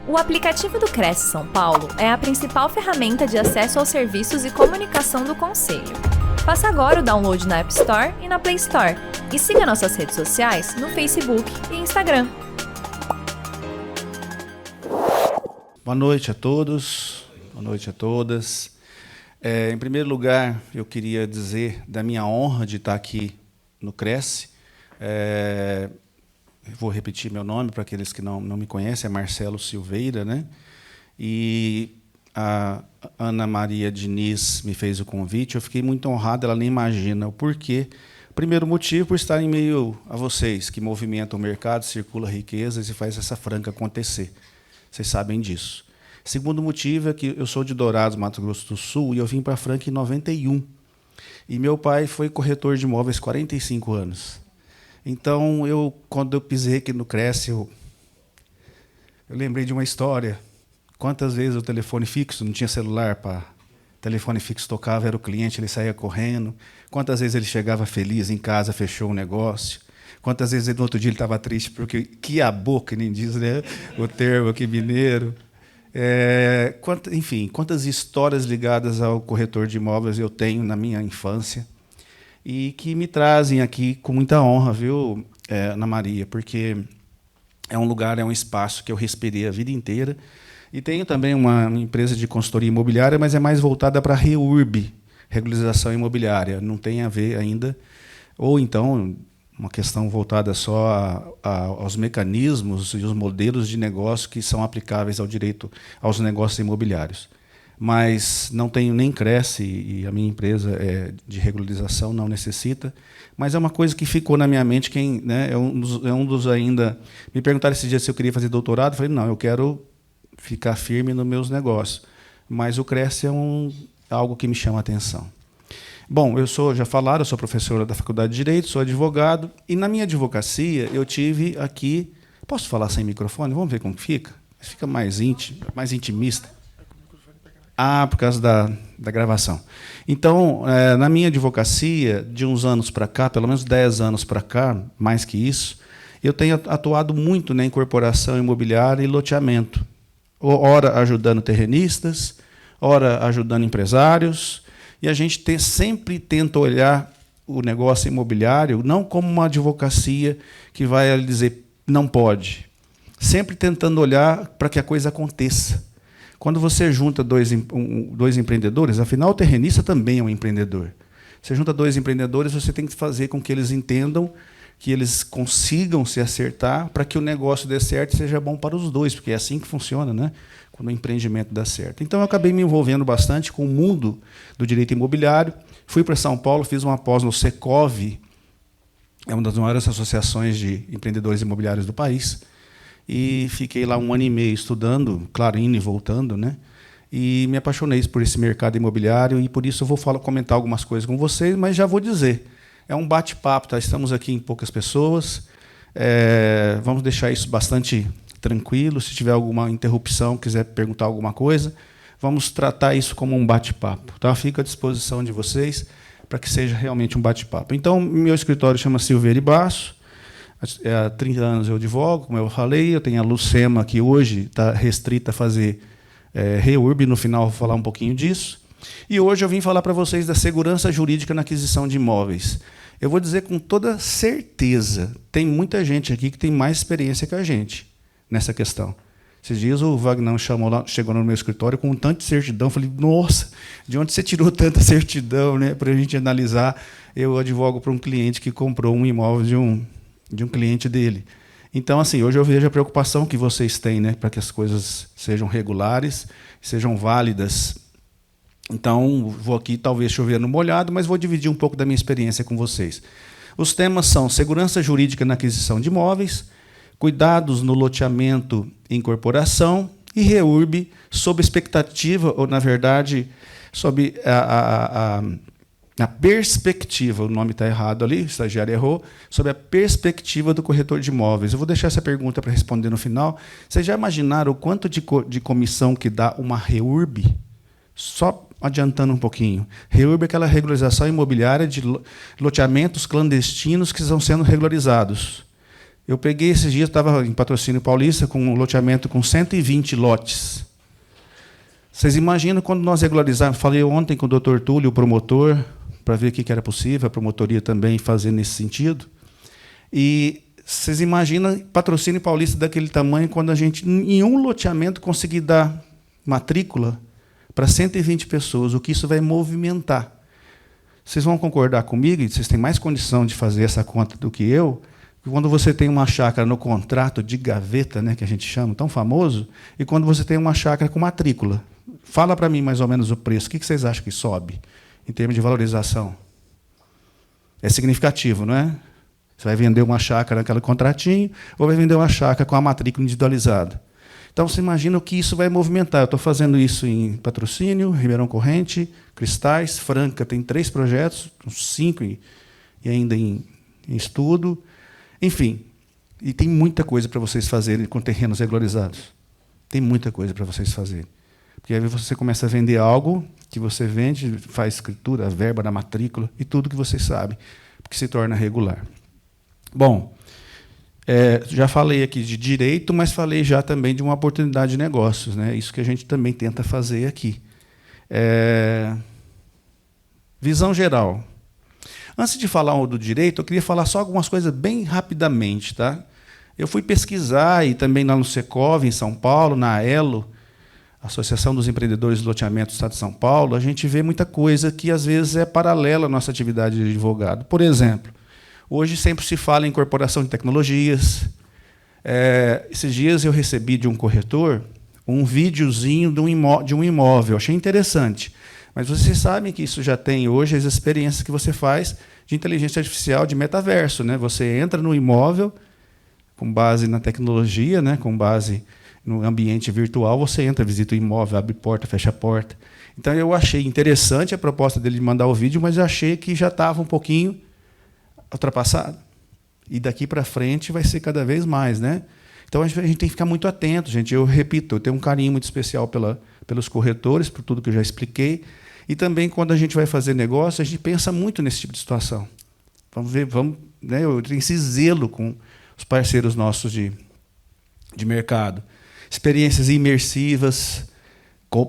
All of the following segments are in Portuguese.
O aplicativo do Cresce São Paulo é a principal ferramenta de acesso aos serviços e comunicação do Conselho. Faça agora o download na App Store e na Play Store. E siga nossas redes sociais no Facebook e Instagram. Boa noite a todos, boa noite a todas. Em primeiro lugar, eu queria dizer da minha honra de estar aqui no Cresce. Vou repetir meu nome para aqueles que não me conhecem, é Marcelo Silveira, né? E a Ana Maria Diniz me fez o convite, eu fiquei muito honrado, ela nem imagina o porquê. Primeiro motivo, por estar em meio a vocês, que movimentam o mercado, circula riquezas e faz essa Franca acontecer. Vocês sabem disso. Segundo motivo é que eu sou de Dourados, Mato Grosso do Sul, e eu vim para a Franca em 91. E meu pai foi corretor de imóveis 45 anos. Então, quando eu pisei aqui no Cresce, eu lembrei de uma história. Quantas vezes o telefone fixo, não tinha celular, telefone fixo tocava, era o cliente, ele saía correndo. Quantas vezes ele chegava feliz em casa, fechou um negócio. Quantas vezes no outro dia ele estava triste, porque quiabou, que nem diz, né? O termo aqui mineiro. Enfim, quantas histórias ligadas ao corretor de imóveis eu tenho na minha infância. E que me trazem aqui com muita honra, viu, Ana Maria, porque é um lugar, é um espaço que eu respirei a vida inteira. E tenho também uma empresa de consultoria imobiliária, mas é mais voltada para a REURB, regularização imobiliária, não tem a ver ainda, ou então uma questão voltada só aos mecanismos e os modelos de negócio que são aplicáveis ao direito aos negócios imobiliários. Mas não tenho nem Cresce, e a minha empresa de regularização não necessita, mas é uma coisa que ficou na minha mente, né, é um dos ainda... Me perguntaram esse dia se eu queria fazer doutorado, eu falei, não, eu quero ficar firme nos meus negócios, mas o Cresce é algo que me chama a atenção. Bom, eu sou professora da Faculdade de Direito, sou advogado, e na minha advocacia eu tive aqui... Posso falar sem microfone? Vamos ver como fica? Fica mais íntimo, mais intimista. Por causa da gravação. Então, na minha advocacia, de uns anos para cá, pelo menos 10 anos para cá, mais que isso, eu tenho atuado muito na incorporação imobiliária e loteamento. Ora ajudando terrenistas, ora ajudando empresários, e a gente sempre tenta olhar o negócio imobiliário não como uma advocacia que vai dizer não pode, sempre tentando olhar para que a coisa aconteça. Quando você junta dois empreendedores, afinal, o terrenista também é um empreendedor. Você junta dois empreendedores, você tem que fazer com que eles entendam, que eles consigam se acertar para que o negócio dê certo e seja bom para os dois, porque é assim que funciona, né? Quando o empreendimento dá certo. Então, eu acabei me envolvendo bastante com o mundo do direito imobiliário. Fui para São Paulo, fiz uma pós no Secov, é uma das maiores associações de empreendedores imobiliários do país. E fiquei lá 1 ano e meio estudando, claro, indo e voltando, né? E me apaixonei por esse mercado imobiliário, e por isso eu vou comentar algumas coisas com vocês, mas já vou dizer, é um bate-papo, tá? Estamos aqui em poucas pessoas, vamos deixar isso bastante tranquilo. Se tiver alguma interrupção, quiser perguntar alguma coisa, vamos tratar isso como um bate-papo, tá? Fico à disposição de vocês para que seja realmente um bate-papo. Então, meu escritório chama Silveira e Basso. Há 30 anos eu advogo, como eu falei, eu tenho a Lucema, que hoje está restrita a fazer REURB, no final vou falar um pouquinho disso. E hoje eu vim falar para vocês da segurança jurídica na aquisição de imóveis. Eu vou dizer com toda certeza, tem muita gente aqui que tem mais experiência que a gente nessa questão. Esses dias o Wagner chegou no meu escritório com um tanto de certidão. Eu falei, nossa, de onde você tirou tanta certidão, né, para a gente analisar? Eu advogo para um cliente que comprou um imóvel de um cliente dele. Então, assim, hoje eu vejo a preocupação que vocês têm, né, para que as coisas sejam regulares, sejam válidas. Então, vou aqui talvez chover no molhado, mas vou dividir um pouco da minha experiência com vocês. Os temas são segurança jurídica na aquisição de imóveis, cuidados no loteamento e incorporação, e REURB sob expectativa, ou, na verdade, sob a perspectiva, o nome está errado ali, o estagiário errou, sobre a perspectiva do corretor de imóveis. Eu vou deixar essa pergunta para responder no final. Vocês já imaginaram o quanto de comissão que dá uma REURB? Só adiantando um pouquinho. REURB é aquela regularização imobiliária de loteamentos clandestinos que estão sendo regularizados. Eu peguei esses dias, estava em Patrocínio Paulista, com um loteamento com 120 lotes. Vocês imaginam quando nós regularizarmos? Falei ontem com o doutor Túlio, o promotor, para ver o que era possível, a promotoria também fazer nesse sentido. E vocês imaginam Patrocínio Paulista daquele tamanho, quando a gente, em um loteamento, conseguir dar matrícula para 120 pessoas, o que isso vai movimentar. Vocês vão concordar comigo, e vocês têm mais condição de fazer essa conta do que eu, que quando você tem uma chácara no contrato de gaveta, né, que a gente chama, tão famoso, e quando você tem uma chácara com matrícula. Fala para mim mais ou menos o preço. O que vocês acham que sobe em termos de valorização? É significativo, não é? Você vai vender uma chácara naquele contratinho ou vai vender uma chácara com a matrícula individualizada? Então, você imagina o que isso vai movimentar. Eu estou fazendo isso em Patrocínio, Ribeirão Corrente, Cristais, Franca. Tem 3 projetos, uns 5 e ainda em estudo. Enfim, e tem muita coisa para vocês fazerem com terrenos regularizados. Tem muita coisa para vocês fazerem. Porque aí você começa a vender algo que você vende, faz escritura, a verba da matrícula e tudo que vocês sabem, porque se torna regular. Bom, já falei aqui de direito, mas falei já também de uma oportunidade de negócios, né? Isso que a gente também tenta fazer aqui. Visão geral. Antes de falar do direito, eu queria falar só algumas coisas bem rapidamente. Tá? Eu fui pesquisar, e também lá no Secov, em São Paulo, na AELO, Associação dos Empreendedores do Loteamento do Estado de São Paulo, a gente vê muita coisa que, às vezes, é paralela à nossa atividade de advogado. Por exemplo, hoje sempre se fala em incorporação de tecnologias. Esses dias eu recebi de um corretor um videozinho de um imóvel. Achei interessante. Mas vocês sabem que isso já tem hoje as experiências que você faz de inteligência artificial, de metaverso. Né? Você entra no imóvel, com base na tecnologia, né? Com base no ambiente virtual, você entra, visita o imóvel, abre porta, fecha a porta. Então, eu achei interessante a proposta dele de mandar o vídeo, mas eu achei que já estava um pouquinho ultrapassado. E daqui para frente vai ser cada vez mais. Né? Então, a gente tem que ficar muito atento, gente. Eu repito, eu tenho um carinho muito especial pelos corretores, por tudo que eu já expliquei. E também, quando a gente vai fazer negócio, a gente pensa muito nesse tipo de situação. Vamos ver, né? Eu tenho esse zelo com os parceiros nossos de mercado. Experiências imersivas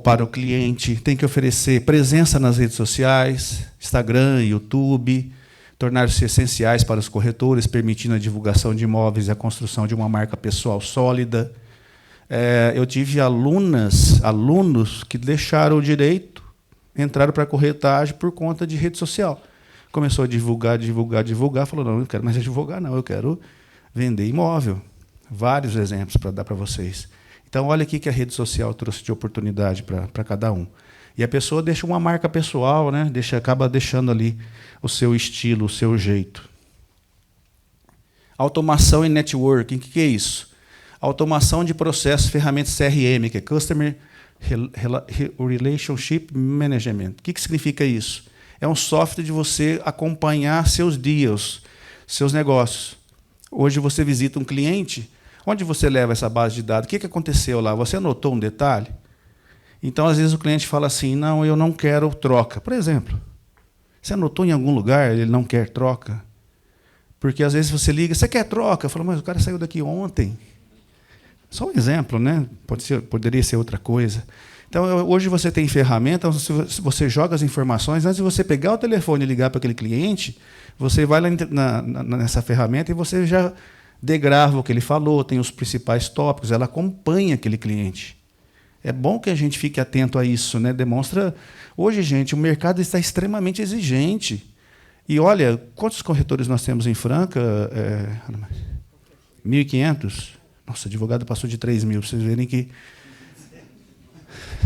para o cliente, tem que oferecer presença nas redes sociais, Instagram, YouTube, tornar-se essenciais para os corretores, permitindo a divulgação de imóveis e a construção de uma marca pessoal sólida. Eu tive alunos que deixaram o direito, entraram para a corretagem por conta de rede social. Começou a divulgar, falou, não, eu não quero mais advogar, não, eu quero vender imóvel. Vários exemplos para dar para vocês. Então, olha aqui que a rede social trouxe de oportunidade para cada um. E a pessoa deixa uma marca pessoal, né? Acaba deixando ali o seu estilo, o seu jeito. Automação e networking, o que é isso? Automação de processos, ferramentas CRM, que é Customer Relationship Management. O que significa isso? É um software de você acompanhar seus deals, seus negócios. Hoje você visita um cliente, onde você leva essa base de dados? O que aconteceu lá? Você anotou um detalhe? Então, às vezes, o cliente fala assim, não, eu não quero troca. Por exemplo, você anotou em algum lugar, ele não quer troca? Porque, às vezes, você liga, você quer troca? Fala, mas o cara saiu daqui ontem. Só um exemplo, né? Poderia ser outra coisa. Então, hoje você tem ferramentas, você joga as informações, antes de você pegar o telefone e ligar para aquele cliente, você vai lá nessa ferramenta e você já degrava o que ele falou, tem os principais tópicos, ela acompanha aquele cliente. É bom que a gente fique atento a isso, né? Demonstra. Hoje, gente, o mercado está extremamente exigente. E olha, quantos corretores nós temos em Franca? 1.500? Nossa, advogado passou de 3.000, para vocês verem que.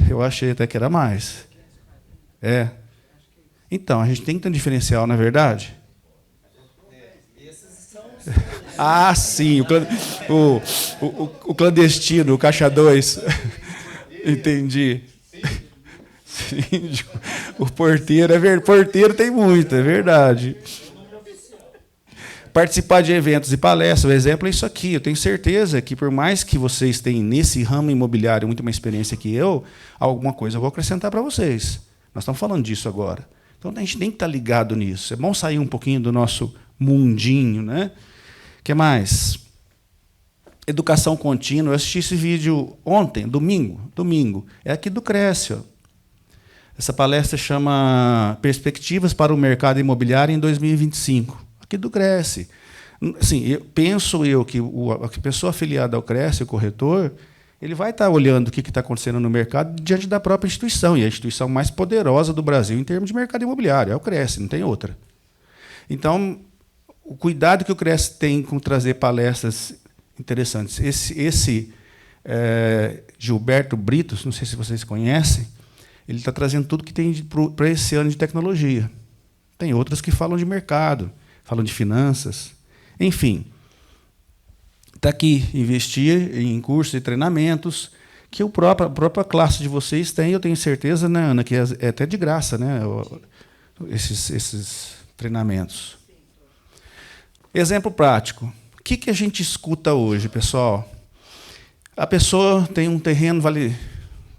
Eu achei até que era mais. Então, a gente tem que ter um diferencial, não é verdade? Ah, sim, o clandestino, o caixa 2. Entendi. Síndico. O porteiro, porteiro tem muito, é verdade. Participar de eventos e palestras, o exemplo é isso aqui. Eu tenho certeza que, por mais que vocês tenham nesse ramo imobiliário muito mais experiência que eu, alguma coisa eu vou acrescentar para vocês. Nós estamos falando disso agora. Então, a gente tem que estar ligado nisso. É bom sair um pouquinho do nosso mundinho, né? O que mais? educação contínua. Eu assisti esse vídeo ontem, domingo. É aqui do Cresce. Ó. Essa palestra chama Perspectivas para o Mercado Imobiliário em 2025. Aqui do Cresce. Assim, penso que a pessoa afiliada ao Cresce, o corretor, ele vai estar olhando o que está acontecendo no mercado diante da própria instituição, e a instituição mais poderosa do Brasil em termos de mercado imobiliário, é o Cresce, não tem outra. Então, o cuidado que o Cresce tem com trazer palestras interessantes. Esse Gilberto Britos, não sei se vocês conhecem, ele está trazendo tudo que tem para esse ano de tecnologia. Tem outras que falam de mercado, falam de finanças, enfim. Está aqui, investir em cursos e treinamentos, que a própria classe de vocês tem, eu tenho certeza, né, Ana, que é até de graça, né, esses treinamentos. Exemplo prático. O que a gente escuta hoje, pessoal? A pessoa tem um terreno, vale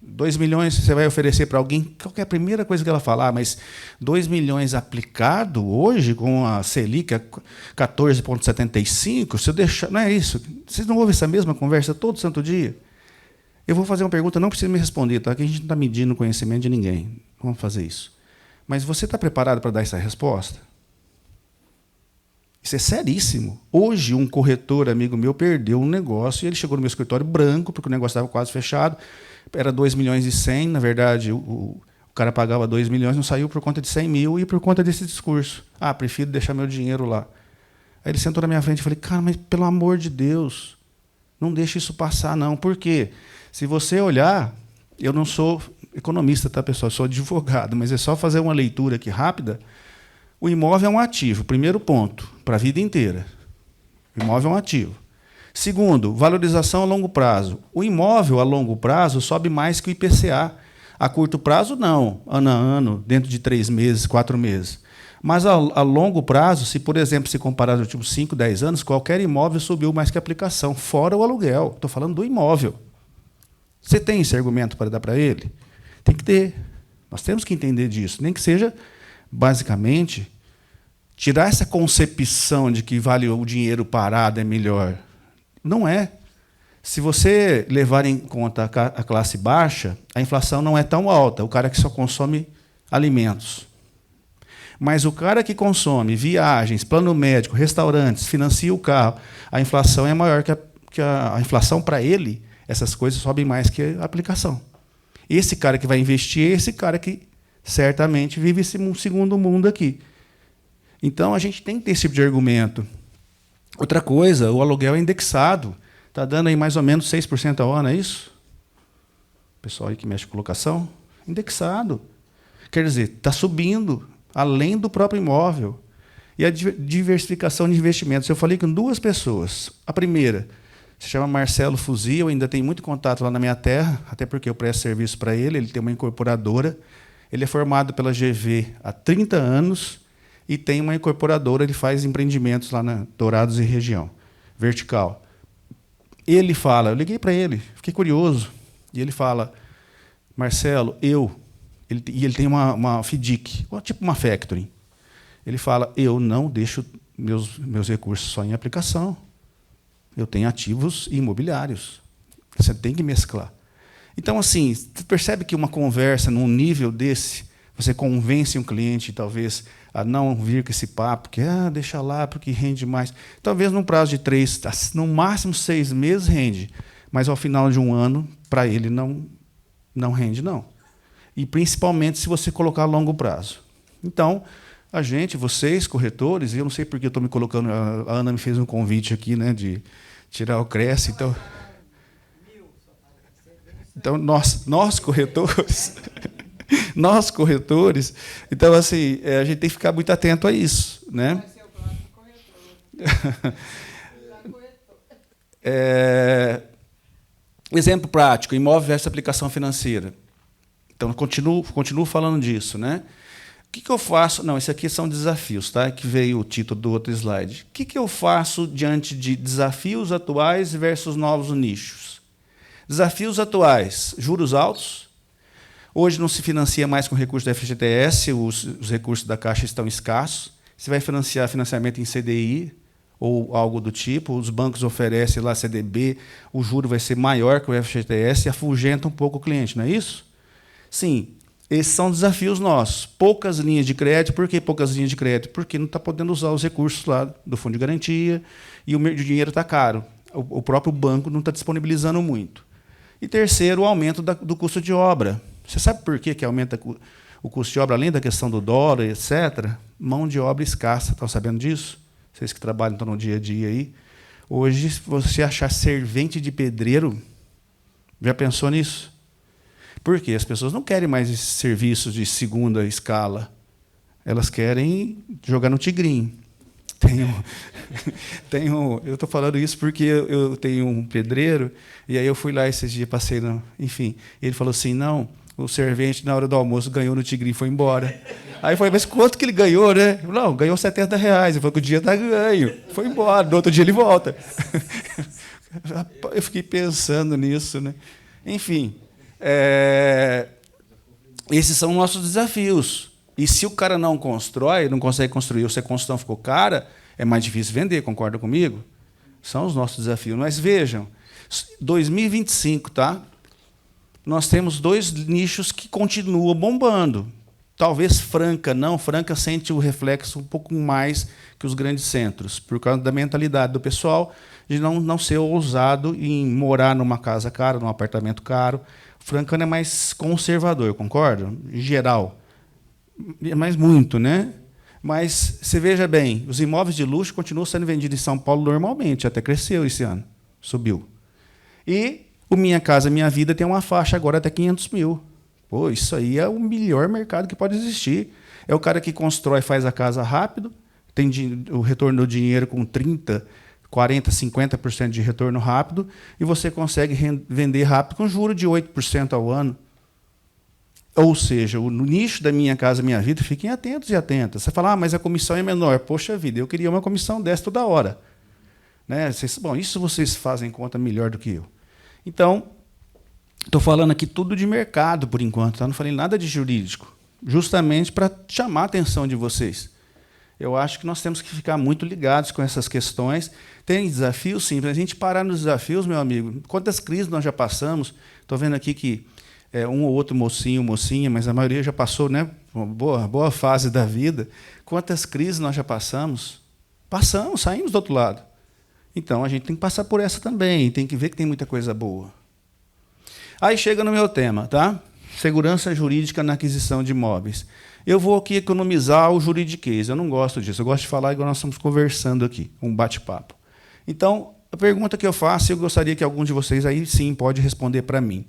2 milhões, você vai oferecer para alguém, qual é a primeira coisa que ela fala? Mas 2 milhões aplicado hoje, com a Selic a 14,75, se eu deixar. Não é isso? Vocês não ouvem essa mesma conversa todo santo dia? Eu vou fazer uma pergunta, não precisa me responder, tá? Que a gente não está medindo o conhecimento de ninguém. Não vamos fazer isso. Mas você está preparado para dar essa resposta? Isso é seríssimo. Hoje, um corretor amigo meu perdeu um negócio e ele chegou no meu escritório branco, porque o negócio estava quase fechado. Era 2 milhões e 100, na verdade, o cara pagava 2 milhões, não saiu por conta de 100 mil e por conta desse discurso. Ah, prefiro deixar meu dinheiro lá. Aí ele sentou na minha frente e falei, cara, mas pelo amor de Deus, não deixe isso passar, não. Por quê? Se você olhar, eu não sou economista, tá, pessoal? Eu sou advogado, mas é só fazer uma leitura aqui rápida. O imóvel é um ativo, primeiro ponto, para a vida inteira. O imóvel é um ativo. Segundo, valorização a longo prazo. O imóvel a longo prazo sobe mais que o IPCA. A curto prazo, não. Ano a ano, dentro de 3 meses, 4 meses. Mas a longo prazo, se, por exemplo, se comparar nos últimos 5, 10 anos, qualquer imóvel subiu mais que a aplicação, fora o aluguel. Estou falando do imóvel. Você tem esse argumento para dar para ele? Tem que ter. Nós temos que entender disso. Nem que seja, basicamente, tirar essa concepção de que vale o dinheiro parado é melhor. Não é. Se você levar em conta a classe baixa, a inflação não é tão alta, o cara que só consome alimentos. Mas o cara que consome viagens, plano médico, restaurantes, financia o carro, a inflação é maior que a inflação para ele, essas coisas sobem mais que a aplicação. Esse cara que vai investir é esse cara que certamente vive esse segundo mundo aqui. Então, a gente tem que ter esse tipo de argumento. Outra coisa, o aluguel é indexado. Está dando aí mais ou menos 6% ao ano, é isso? O pessoal aí que mexe com locação? Indexado. Quer dizer, está subindo, além do próprio imóvel. E a diversificação de investimentos. Eu falei com 2 pessoas. A primeira se chama Marcelo Fuzil, ainda tem muito contato lá na minha terra, até porque eu presto serviço para ele tem uma incorporadora. Ele é formado pela GV há 30 anos, e tem uma incorporadora, ele faz empreendimentos lá na Dourados e região, vertical. Ele fala, eu liguei para ele, fiquei curioso, e ele fala, Marcelo, ele tem uma FDIC, tipo uma factoring. Ele fala, eu não deixo meus recursos só em aplicação. Eu tenho ativos imobiliários. Você tem que mesclar. Então, assim, você percebe que uma conversa num nível desse, você convence um cliente, talvez, a não vir com esse papo, que deixa lá, porque rende mais. Talvez num prazo de 3, no máximo 6 meses, rende. Mas, ao final de um ano, para ele, não rende, não. E, principalmente, se você colocar a longo prazo. Então, vocês, corretores, e eu não sei porque eu estou me colocando, a Ana me fez um convite aqui, né, de tirar o Cresce, então nós corretores, então, assim, a gente tem que ficar muito atento a isso, né? Exemplo prático, imóvel versus aplicação financeira. Então, continuo falando disso, né? O que eu faço? Não, isso aqui são desafios, tá? Que veio o título do outro slide. O que eu faço diante de desafios atuais versus novos nichos? Desafios atuais, juros altos. Hoje não se financia mais com recursos da FGTS, os recursos da Caixa estão escassos. Você vai financiamento em CDI, ou algo do tipo, os bancos oferecem lá CDB, o juro vai ser maior que o FGTS e afugenta um pouco o cliente, não é isso? Sim, esses são desafios nossos. Poucas linhas de crédito. Por que poucas linhas de crédito? Porque não está podendo usar os recursos lá do fundo de garantia e o dinheiro está caro. O próprio banco não está disponibilizando muito. E terceiro, o aumento do custo de obra. Você sabe por que aumenta o custo de obra, além da questão do dólar, etc.? Mão de obra escassa. Estão sabendo disso? Vocês que trabalham no dia a dia aí. Hoje, se você achar servente de pedreiro, já pensou nisso? Por quê? As pessoas não querem mais esses serviços de segunda escala. Elas querem jogar no tigrinho. Eu estou falando isso porque eu tenho um pedreiro, e aí eu fui lá esses dias, passei, enfim, ele falou assim, não, o servente, na hora do almoço, ganhou no tigrinho e foi embora. Aí eu falei, mas quanto que ele ganhou, né? Não, ganhou R$70. Ele falou que o dia está ganho. Foi embora, no outro dia ele volta. Eu fiquei pensando nisso, né? Enfim, esses são nossos desafios. E se o cara não constrói, não consegue construir, ou se a construção ficou cara, é mais difícil vender, concorda comigo? São os nossos desafios. Mas vejam, 2025, tá? Nós temos 2 nichos que continuam bombando. Talvez Franca não, Franca sente o reflexo um pouco mais que os grandes centros, por causa da mentalidade do pessoal de não ser ousado em morar numa casa cara, num apartamento caro. Franca é mais conservador, concorda? Em geral. Mas muito, né? Mas você veja bem, os imóveis de luxo continuam sendo vendidos em São Paulo normalmente, até cresceu esse ano, subiu. E o Minha Casa Minha Vida tem uma faixa agora até 500 mil. Pô, isso aí é o melhor mercado que pode existir. É o cara que constrói, faz a casa rápido, tem o retorno do dinheiro com 30%, 40%, 50% de retorno rápido, e você consegue vender rápido com juros de 8% ao ano. Ou seja, no nicho da Minha Casa Minha Vida, fiquem atentos e atentas. Você fala, mas a comissão é menor. Poxa vida, eu queria uma comissão dessa toda hora. Né? Bom, isso vocês fazem conta melhor do que eu. Então, estou falando aqui tudo de mercado, por enquanto. Tá? Não falei nada de jurídico. Justamente para chamar a atenção de vocês. Eu acho que nós temos que ficar muito ligados com essas questões. Tem desafios, sim. Para a gente parar nos desafios, meu amigo, quantas crises nós já passamos. Estou vendo aqui que um ou outro mocinho, mocinha, mas a maioria já passou, né, uma boa fase da vida. Quantas crises nós já passamos? Passamos, saímos do outro lado. Então, a gente tem que passar por essa também, tem que ver que tem muita coisa boa. Aí chega no meu tema, tá? Segurança jurídica na aquisição de imóveis. Eu vou aqui economizar o juridiquês, eu não gosto disso, eu gosto de falar igual nós estamos conversando aqui, um bate-papo. Então, a pergunta que eu faço, eu gostaria que algum de vocês aí sim pode responder para mim.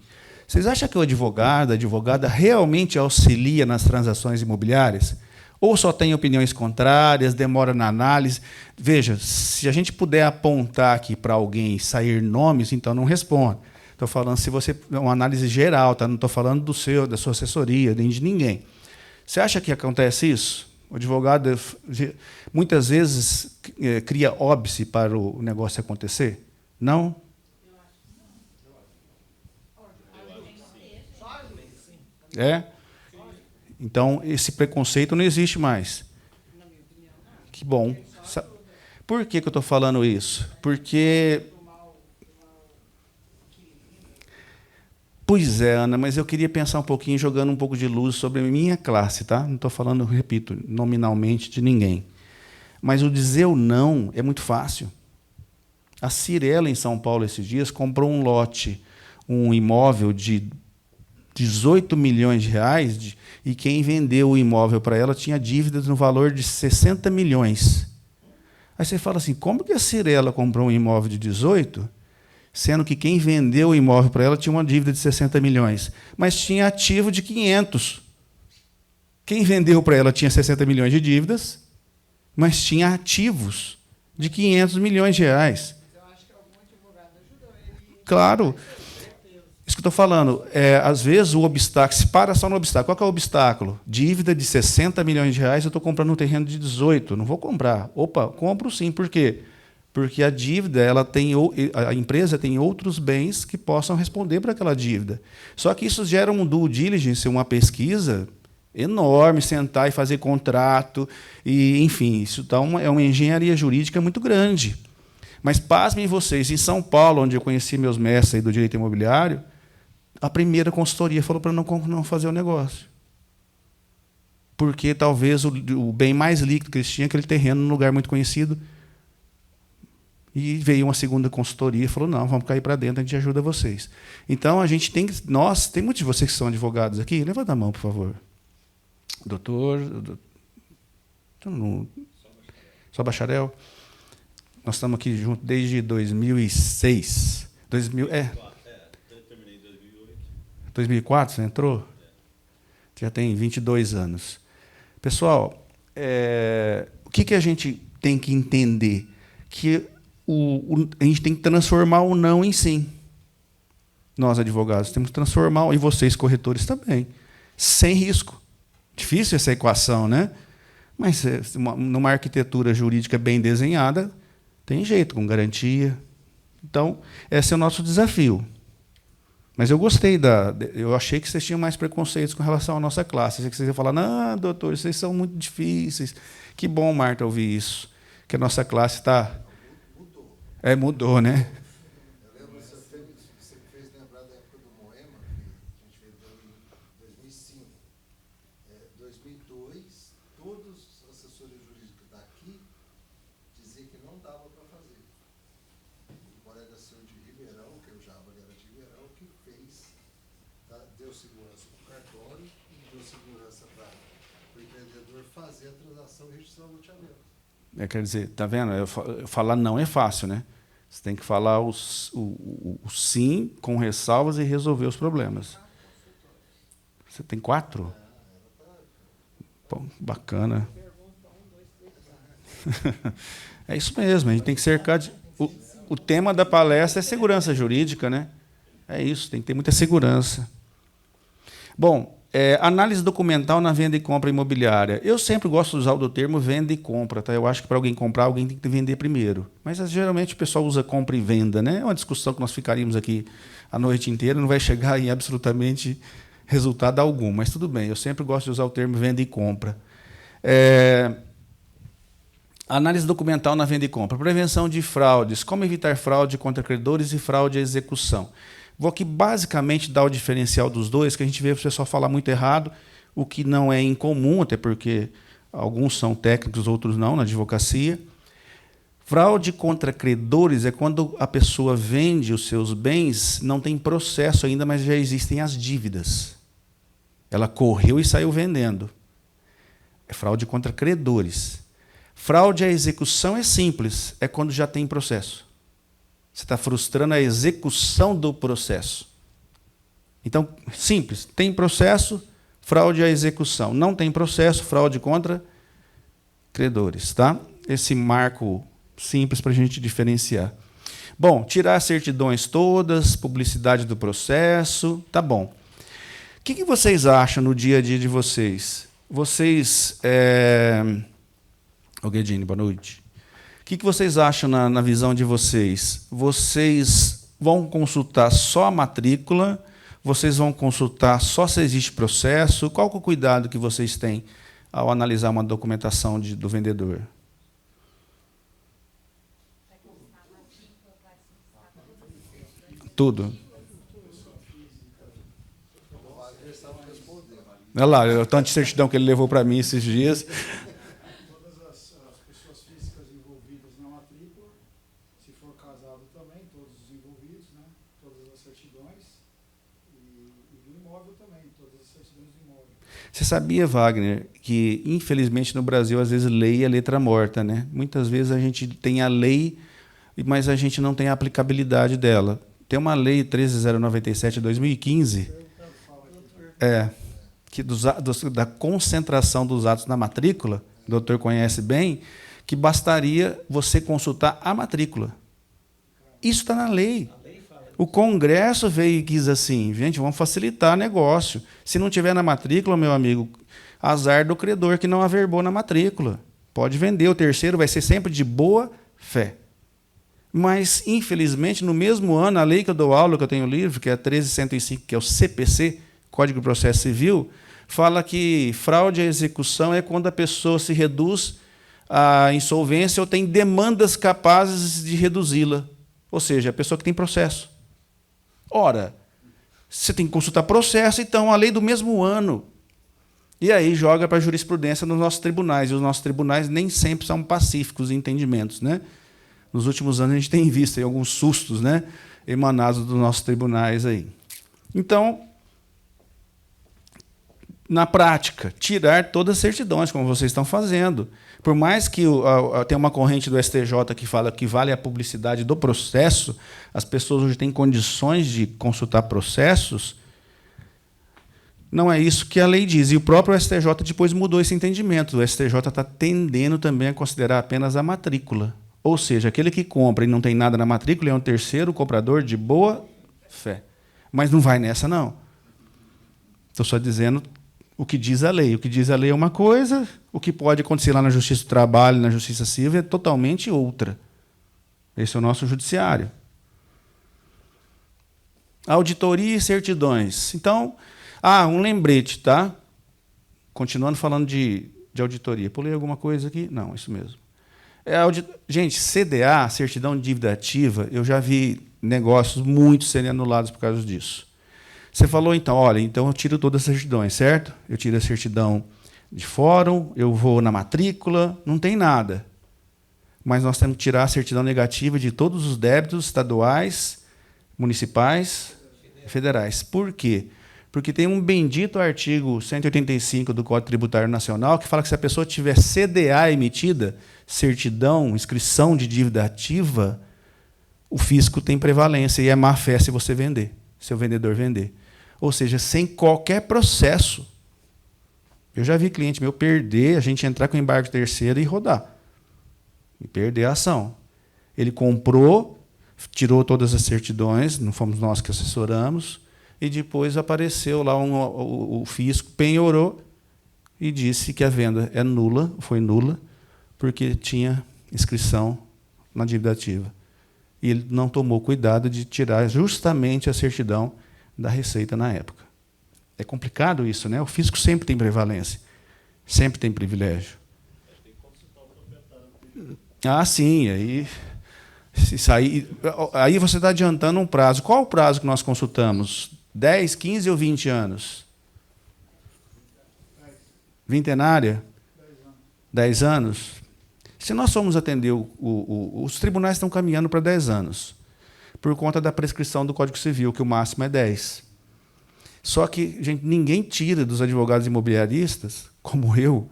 Vocês acham que o advogado, a advogada, realmente auxilia nas transações imobiliárias? Ou só tem opiniões contrárias, demora na análise? Veja, se a gente puder apontar aqui para alguém sair nomes, então não responda. Estou falando se você uma análise geral, tá? Não estou falando da sua assessoria, nem de ninguém. Você acha que acontece isso? O advogado muitas vezes cria óbice para o negócio acontecer? Não? É? Então, esse preconceito não existe mais. Que bom. Por que eu estou falando isso? Porque... Pois é, Ana, mas eu queria pensar um pouquinho, jogando um pouco de luz sobre a minha classe, tá? Não estou falando, repito, nominalmente de ninguém. Mas o dizer o não é muito fácil. A Cirela, em São Paulo, esses dias, comprou um lote, um imóvel de 18 milhões de reais, e quem vendeu o imóvel para ela tinha dívidas no valor de 60 milhões. Aí você fala assim, como que a Cirela comprou um imóvel de 18, sendo que quem vendeu o imóvel para ela tinha uma dívida de 60 milhões, mas tinha ativo de 500. Quem vendeu para ela tinha 60 milhões de dívidas, mas tinha ativos de 500 milhões de reais. Eu acho que algum advogado ajudou ele. Claro. Isso que eu estou falando, às vezes o obstáculo, se para só no obstáculo. Qual que é o obstáculo? Dívida de 60 milhões de reais, eu estou comprando um terreno de 18, não vou comprar. Opa, compro sim, por quê? Porque a dívida, a empresa tem outros bens que possam responder para aquela dívida. Só que isso gera um due diligence, uma pesquisa Enorme, sentar e fazer contrato, e, enfim, isso é uma engenharia jurídica muito grande. Mas, pasmem vocês, em São Paulo, onde eu conheci meus mestres aí do direito imobiliário, a primeira consultoria falou para não fazer o negócio. Porque talvez o bem mais líquido que eles tinham, aquele terreno num lugar muito conhecido. E veio uma segunda consultoria e falou, não, vamos cair para dentro, a gente ajuda vocês. Então, a gente tem que... tem muitos de vocês que são advogados aqui? Levanta a mão, por favor. Doutor... Só bacharel? Nós estamos aqui juntos desde 2006. Eu terminei em 2008. 2004 você entrou? Já tem 22 anos. Pessoal, o que a gente tem que entender? Que a gente tem que transformar o não em sim. Nós, advogados, temos que transformar, e vocês, corretores, também, sem risco. Difícil essa equação, né? Mas numa arquitetura jurídica bem desenhada, tem jeito, com garantia. Então, esse é o nosso desafio. Mas eu gostei eu achei que vocês tinham mais preconceitos com relação à nossa classe. Eu achei que vocês iam falar, não, doutor, vocês são muito difíceis. Que bom, Marta, ouvir isso. Que a nossa classe está... Mudou, né? Eu lembro, você me fez lembrar da época do Moema, que a gente veio em 2005. 2002, todos os assessores jurídicos daqui diziam que não dava para fazer. O colega seu de Ribeirão, que eu já era de Ribeirão, que fez, deu segurança para o cartório e deu segurança para o empreendedor fazer a transação e registrar o loteamento. Quer dizer, tá vendo? Falar não é fácil, né? Você tem que falar o sim com ressalvas e resolver os problemas. Você tem 4? Bom, bacana. É isso mesmo, a gente tem que cercar de... O tema da palestra é segurança jurídica, né? É isso, tem que ter muita segurança. Bom, análise documental na venda e compra imobiliária. Eu sempre gosto de usar o termo venda e compra. Tá? Eu acho que para alguém comprar, alguém tem que vender primeiro. Mas, geralmente, o pessoal usa compra e venda. Né? É uma discussão que nós ficaríamos aqui a noite inteira, não vai chegar em absolutamente resultado algum. Mas tudo bem, eu sempre gosto de usar o termo venda e compra. Análise documental na venda e compra. Prevenção de fraudes. Como evitar fraude contra credores e fraude à execução. Vou aqui basicamente dar o diferencial dos dois, que a gente vê o pessoal falar muito errado, o que não é incomum, até porque alguns são técnicos, outros não, na advocacia. Fraude contra credores é quando a pessoa vende os seus bens, não tem processo ainda, mas já existem as dívidas. Ela correu e saiu vendendo. É fraude contra credores. Fraude à execução é simples, é quando já tem processo. Você está frustrando a execução do processo. Então, simples. Tem processo, fraude à execução. Não tem processo, fraude contra credores. Tá? Esse marco simples para a gente diferenciar. Bom, tirar as certidões todas, publicidade do processo. Tá bom. O que vocês acham no dia a dia de vocês? Vocês... Guedini, boa noite. O que vocês acham na visão de vocês? Vocês vão consultar só a matrícula? Vocês vão consultar só se existe processo? Qual é o cuidado que vocês têm ao analisar uma documentação do vendedor? Tudo. Olha lá, o tanto de certidão que ele levou para mim esses dias. Você sabia, Wagner, que, infelizmente, no Brasil, às vezes, lei é letra morta, né? Muitas vezes a gente tem a lei, mas a gente não tem a aplicabilidade dela. Tem uma lei 13.097 de 2015, que da concentração dos atos na matrícula, o doutor conhece bem, que bastaria você consultar a matrícula. Isso está na lei. O Congresso veio e quis assim, gente, vamos facilitar o negócio. Se não tiver na matrícula, meu amigo, azar do credor que não averbou na matrícula. Pode vender, o terceiro vai ser sempre de boa fé. Mas, infelizmente, no mesmo ano, a lei que eu dou aula, que eu tenho livro, que é a 13.105, que é o CPC, Código de Processo Civil, fala que fraude à execução é quando a pessoa se reduz à insolvência ou tem demandas capazes de reduzi-la. Ou seja, a pessoa que tem processo. Ora, você tem que consultar processo, então, a lei do mesmo ano. E aí joga para a jurisprudência nos nossos tribunais. E os nossos tribunais nem sempre são pacíficos em entendimentos, né? Nos últimos anos, a gente tem visto aí alguns sustos, né, emanados dos nossos tribunais aí. Então, na prática, tirar todas as certidões, como vocês estão fazendo. Por mais que tenha uma corrente do STJ que fala que vale a publicidade do processo, as pessoas hoje têm condições de consultar processos, não é isso que a lei diz. E o próprio STJ depois mudou esse entendimento. O STJ está tendendo também a considerar apenas a matrícula. Ou seja, aquele que compra e não tem nada na matrícula é um terceiro comprador de boa fé. Mas não vai nessa, não. Estou só dizendo o que diz a lei. O que diz a lei é uma coisa, o que pode acontecer lá na Justiça do Trabalho, na Justiça Civil, é totalmente outra. Esse é o nosso judiciário. Auditoria e certidões. Então, um lembrete, tá? Continuando falando de auditoria. Pulei alguma coisa aqui? Não, isso mesmo. Gente, CDA, certidão de dívida ativa, eu já vi negócios muito serem anulados por causa disso. Você falou, então, olha, então eu tiro todas as certidões, certo? Eu tiro a certidão de fórum, eu vou na matrícula, não tem nada. Mas nós temos que tirar a certidão negativa de todos os débitos estaduais, municipais e federais. Por quê? Porque tem um bendito artigo 185 do Código Tributário Nacional que fala que se a pessoa tiver CDA emitida, certidão, inscrição de dívida ativa, o fisco tem prevalência e é má-fé se você vender, se o vendedor vender. Ou seja, sem qualquer processo. Eu já vi cliente meu perder, a gente entrar com embargo terceiro e rodar. E perder a ação. Ele comprou, tirou todas as certidões, não fomos nós que assessoramos, e depois apareceu lá o fisco, penhorou e disse que a venda é nula, foi nula, porque tinha inscrição na dívida ativa. E ele não tomou cuidado de tirar justamente a certidão da Receita na época. É complicado isso, né? O fisco sempre tem prevalência, sempre tem privilégio. Sim, aí você está adiantando um prazo. Qual o prazo que nós consultamos? 10, 15 ou 20 anos? Vintenária? 10 anos? Se nós formos atender, os tribunais estão caminhando para 10 anos, por conta da prescrição do Código Civil, que o máximo é 10. Só que, gente, ninguém tira dos advogados imobiliaristas, como eu,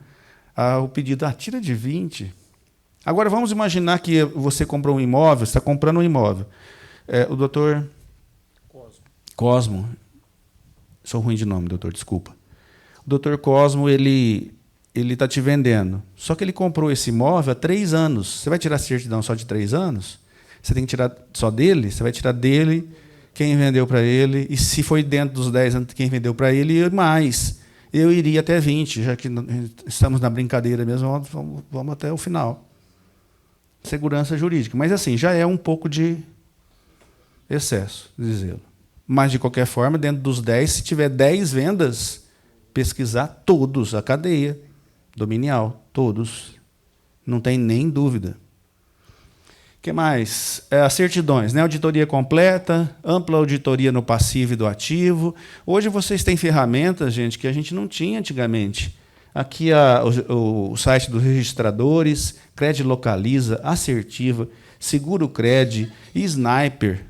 o pedido, tira de 20. Agora, vamos imaginar que você comprou um imóvel, você está comprando um imóvel. O doutor Cosmo, sou ruim de nome, doutor, desculpa. O doutor Cosmo, ele está te vendendo. Só que ele comprou esse imóvel há 3 anos. Você vai tirar a certidão só de 3 anos? Você tem que tirar só dele? Você vai tirar dele, quem vendeu para ele, e se foi dentro dos 10 anos quem vendeu para ele, e mais. Eu iria até 20, já que estamos na brincadeira mesmo, vamos até o final. Segurança jurídica. Mas, assim, já é um pouco de excesso, dizê-lo. Mas, de qualquer forma, dentro dos 10, se tiver 10 vendas, pesquisar todos, a cadeia dominial, todos. Não tem nem dúvida. O que mais? As certidões, né? Auditoria completa, ampla auditoria no passivo e do ativo. Hoje vocês têm ferramentas, gente, que a gente não tinha antigamente. Aqui o site dos registradores, Cred Localiza, Assertiva, Seguro Cred, Sniper.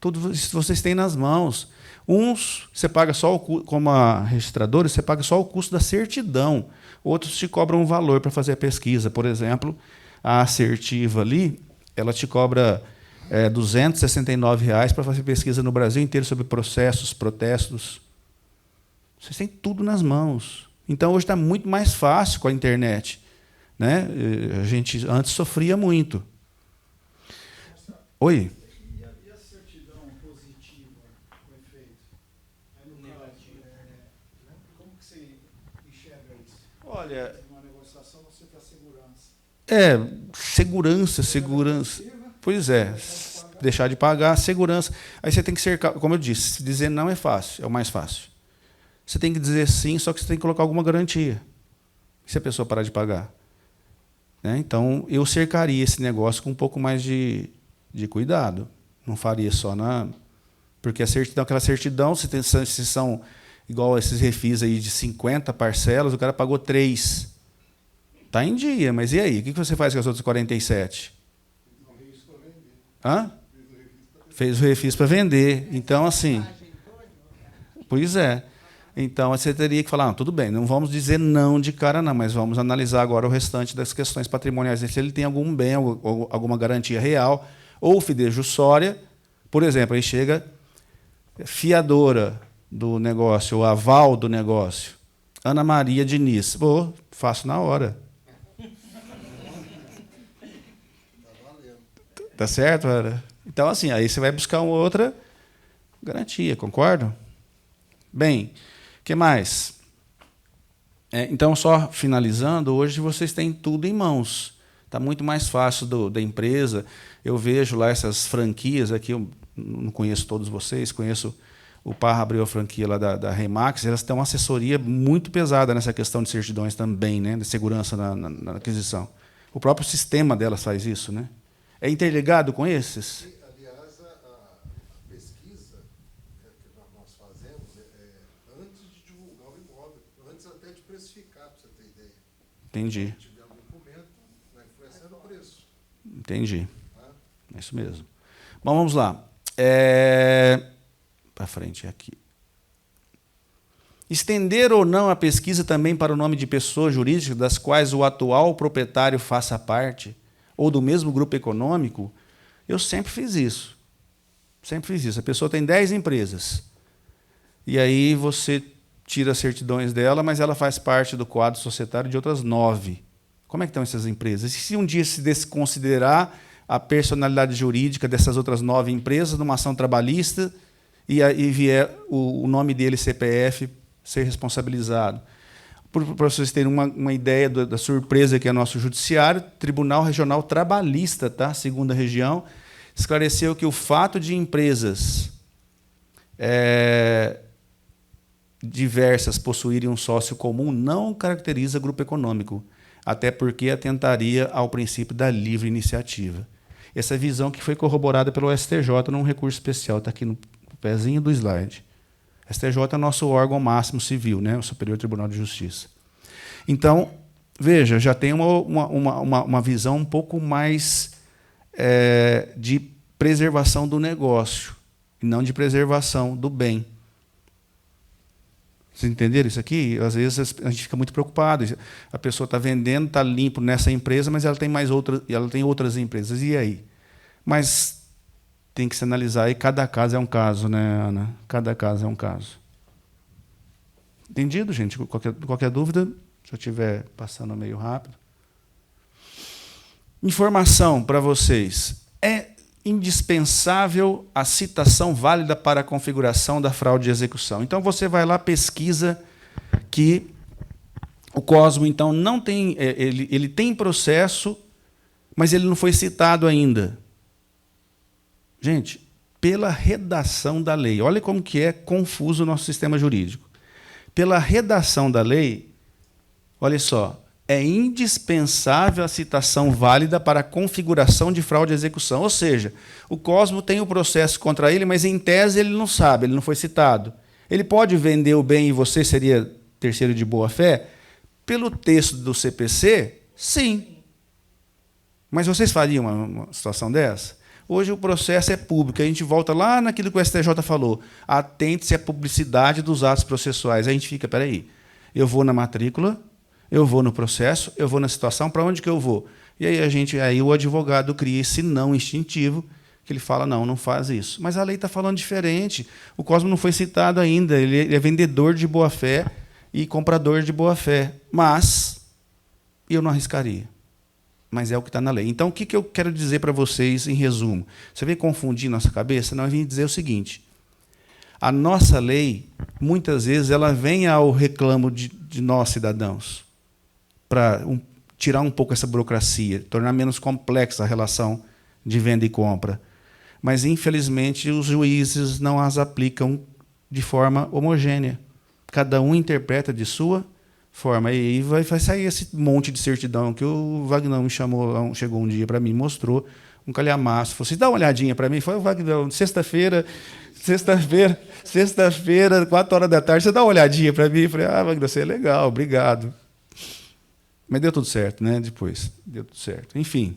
Tudo isso vocês têm nas mãos. Uns, você paga só como a registradora, você paga só o custo da certidão. Outros te cobram um valor para fazer a pesquisa. Por exemplo, a Assertiva ali, ela te cobra R$ 269 para fazer pesquisa no Brasil inteiro sobre processos, protestos. Vocês têm tudo nas mãos. Então, hoje está muito mais fácil com a internet, né? A gente antes sofria muito. Oi? E a certidão positiva, o efeito? Negativo. Como que você enxerga isso? Olha, Uma negociação, você quer segurança. Segurança. Pois é, deixar de pagar, segurança. Aí você tem que cercar, como eu disse, dizer não é fácil, é o mais fácil. você tem que dizer sim, só que você tem que colocar alguma garantia. E se a pessoa parar de pagar? Né? Então, eu cercaria esse negócio com um pouco mais de cuidado. Não faria só na... Porque a certidão, aquela certidão, se são igual esses refis aí de 50 parcelas, o cara pagou 3. Está em dia, mas e aí? O que você faz com as outras 47? Hã? Fez o refis para vender. Então, assim... Pois é. Então, você teria que falar, tudo bem, não vamos dizer não de cara não, mas vamos analisar agora o restante das questões patrimoniais. Se ele tem algum bem, alguma garantia real, ou fidejussória, por exemplo, aí chega fiadora do negócio, o aval do negócio, Ana Maria Diniz. Faço na hora. Tá certo, Ana? Então, assim, aí você vai buscar uma outra garantia, concorda? Bem, o que mais? Então, só finalizando, hoje vocês têm tudo em mãos. Está muito mais fácil da empresa. Eu vejo lá essas franquias, aqui eu não conheço todos vocês, conheço o Parra abriu a franquia lá da Remax, elas têm uma assessoria muito pesada nessa questão de certidões também, né, de segurança na aquisição. O próprio sistema delas faz isso. Né? É interligado com esses? Aliás, a pesquisa que nós fazemos antes de divulgar o imóvel, antes até de precificar, para você ter ideia. Entendi. Se tiver um documento, vai influenciar no preço. Entendi. É isso mesmo. Bom, vamos lá. Para frente aqui. Estender ou não a pesquisa também para o nome de pessoas jurídicas das quais o atual proprietário faça parte, ou do mesmo grupo econômico, eu sempre fiz isso. Sempre fiz isso. A pessoa tem 10 empresas. E aí você tira as certidões dela, mas ela faz parte do quadro societário de outras 9. Como é que estão essas empresas? E se um dia se desconsiderar a personalidade jurídica dessas outras 9 empresas numa ação trabalhista e vier o nome dele, CPF, ser responsabilizado? Para vocês terem uma ideia da surpresa que é nosso judiciário, Tribunal Regional Trabalhista, tá? Segunda região, esclareceu que o fato de empresas diversas possuírem um sócio comum não caracteriza grupo econômico, até porque atentaria ao princípio da livre iniciativa. Essa visão que foi corroborada pelo STJ num recurso especial, está aqui no pezinho do slide. STJ é nosso órgão máximo civil, né? O Superior Tribunal de Justiça. Então, veja, já tem uma visão um pouco mais de preservação do negócio, e não de preservação do bem. Vocês entenderam isso aqui? Às vezes a gente fica muito preocupado. A pessoa está vendendo, está limpo nessa empresa, mas ela tem outras empresas. E aí? Mas tem que se analisar, e cada caso é um caso, né, Ana? Cada caso é um caso. Entendido, gente? Qualquer dúvida, se eu estiver passando meio rápido. Informação para vocês. É indispensável a citação válida para a configuração da fraude de execução. Então, você vai lá, pesquisa que o Cosmo, então, não tem... Ele tem processo, mas ele não foi citado ainda. Gente, pela redação da lei, olha como que é confuso o nosso sistema jurídico. Pela redação da lei, olha só, é indispensável a citação válida para a configuração de fraude de execução. Ou seja, o Cosmo tem o processo contra ele, mas, em tese, ele não sabe, ele não foi citado. Ele pode vender o bem e você seria terceiro de boa-fé? Pelo texto do CPC, sim. Mas vocês fariam uma situação dessa? Hoje o processo é público. A gente volta lá naquilo que o STJ falou. Atente-se à publicidade dos atos processuais. A gente fica, peraí, eu vou na matrícula, eu vou no processo, eu vou na situação, para onde que eu vou? E aí o advogado cria esse não instintivo, que ele fala, não faz isso. Mas a lei está falando diferente. O Cosmo não foi citado ainda, ele é vendedor de boa-fé e comprador de boa-fé. Mas eu não arriscaria. Mas é o que está na lei. Então, o que eu quero dizer para vocês, em resumo? Você vem confundir nossa cabeça? Não, eu vim dizer o seguinte. A nossa lei, muitas vezes, ela vem ao reclamo de nós, cidadãos, para tirar um pouco essa burocracia, tornar menos complexa a relação de venda e compra. Mas, infelizmente, os juízes não as aplicam de forma homogênea. Cada um interpreta de sua forma. E aí vai sair esse monte de certidão que o Vagnão me chamou, chegou um dia para mim, mostrou um calhamaço. Falou assim, dá uma olhadinha para mim. Foi o Vagnão, sexta-feira, 4 horas da tarde, você dá uma olhadinha para mim? Eu falei, Vagnão, você é legal, obrigado. Mas deu tudo certo, né? Depois, deu tudo certo. Enfim.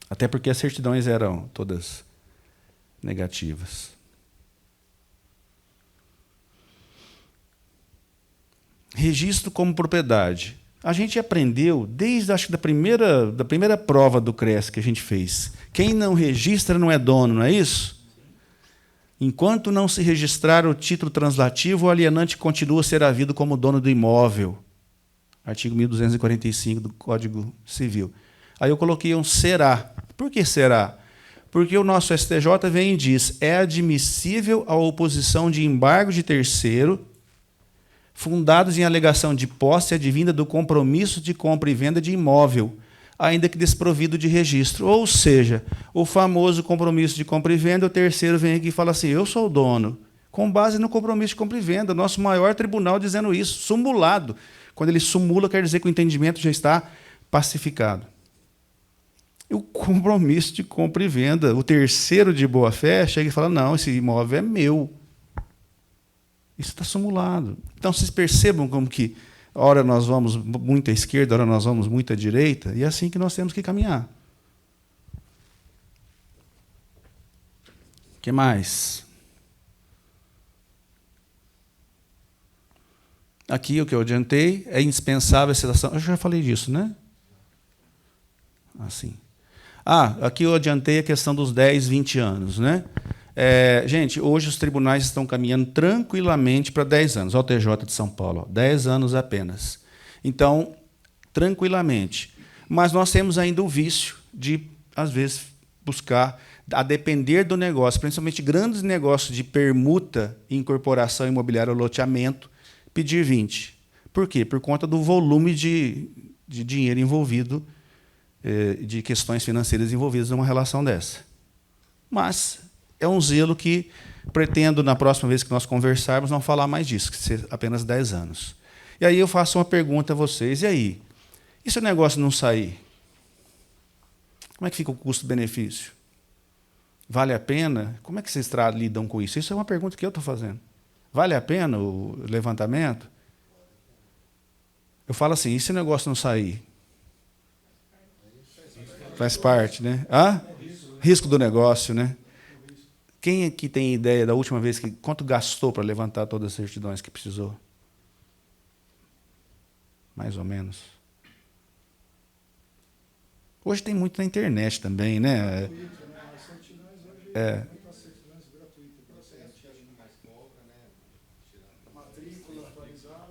Até porque as certidões eram todas negativas. Registro como propriedade. A gente aprendeu, desde acho que da primeira prova do CRES que a gente fez. Quem não registra não é dono, não é isso? Enquanto não se registrar o título translativo, o alienante continua a ser havido como dono do imóvel. Artigo 1245 do Código Civil. Aí eu coloquei um será. Por que será? Porque o nosso STJ vem e diz: é admissível a oposição de embargo de terceiro fundados em alegação de posse advinda do compromisso de compra e venda de imóvel, ainda que desprovido de registro. Ou seja, o famoso compromisso de compra e venda, o terceiro vem aqui e fala assim, eu sou o dono, com base no compromisso de compra e venda. Nosso maior tribunal dizendo isso, sumulado. Quando ele sumula, quer dizer que o entendimento já está pacificado. E o compromisso de compra e venda, o terceiro de boa-fé chega e fala, não, esse imóvel é meu. Isso está sumulado. Então, vocês percebam como que, ora nós vamos muito à esquerda, ora nós vamos muito à direita, e é assim que nós temos que caminhar. O que mais? Aqui, o que eu adiantei, é indispensável a citação. Eu já falei disso, né? Assim. Aqui eu adiantei a questão dos 10, 20 anos, né? Gente, hoje os tribunais estão caminhando tranquilamente para 10 anos. Olha o TJ de São Paulo, 10 anos apenas. Então, tranquilamente. Mas nós temos ainda o vício de, às vezes, buscar, a depender do negócio, principalmente grandes negócios de permuta, incorporação imobiliária ou loteamento, pedir 20. Por quê? Por conta do volume de dinheiro envolvido, de questões financeiras envolvidas numa relação dessa. Mas é um zelo que pretendo, na próxima vez que nós conversarmos, não falar mais disso, que ser apenas 10 anos. E aí eu faço uma pergunta a vocês, e aí? E se o negócio não sair? Como é que fica o custo-benefício? Vale a pena? Como é que vocês lidam com isso? Isso é uma pergunta que eu estou fazendo. Vale a pena o levantamento? Eu falo assim, e se o negócio não sair? Faz parte, né? Risco do negócio, né? Quem aqui tem ideia da última vez quanto gastou para levantar todas as certidões que precisou? Mais ou menos. Hoje tem muito na internet também, né?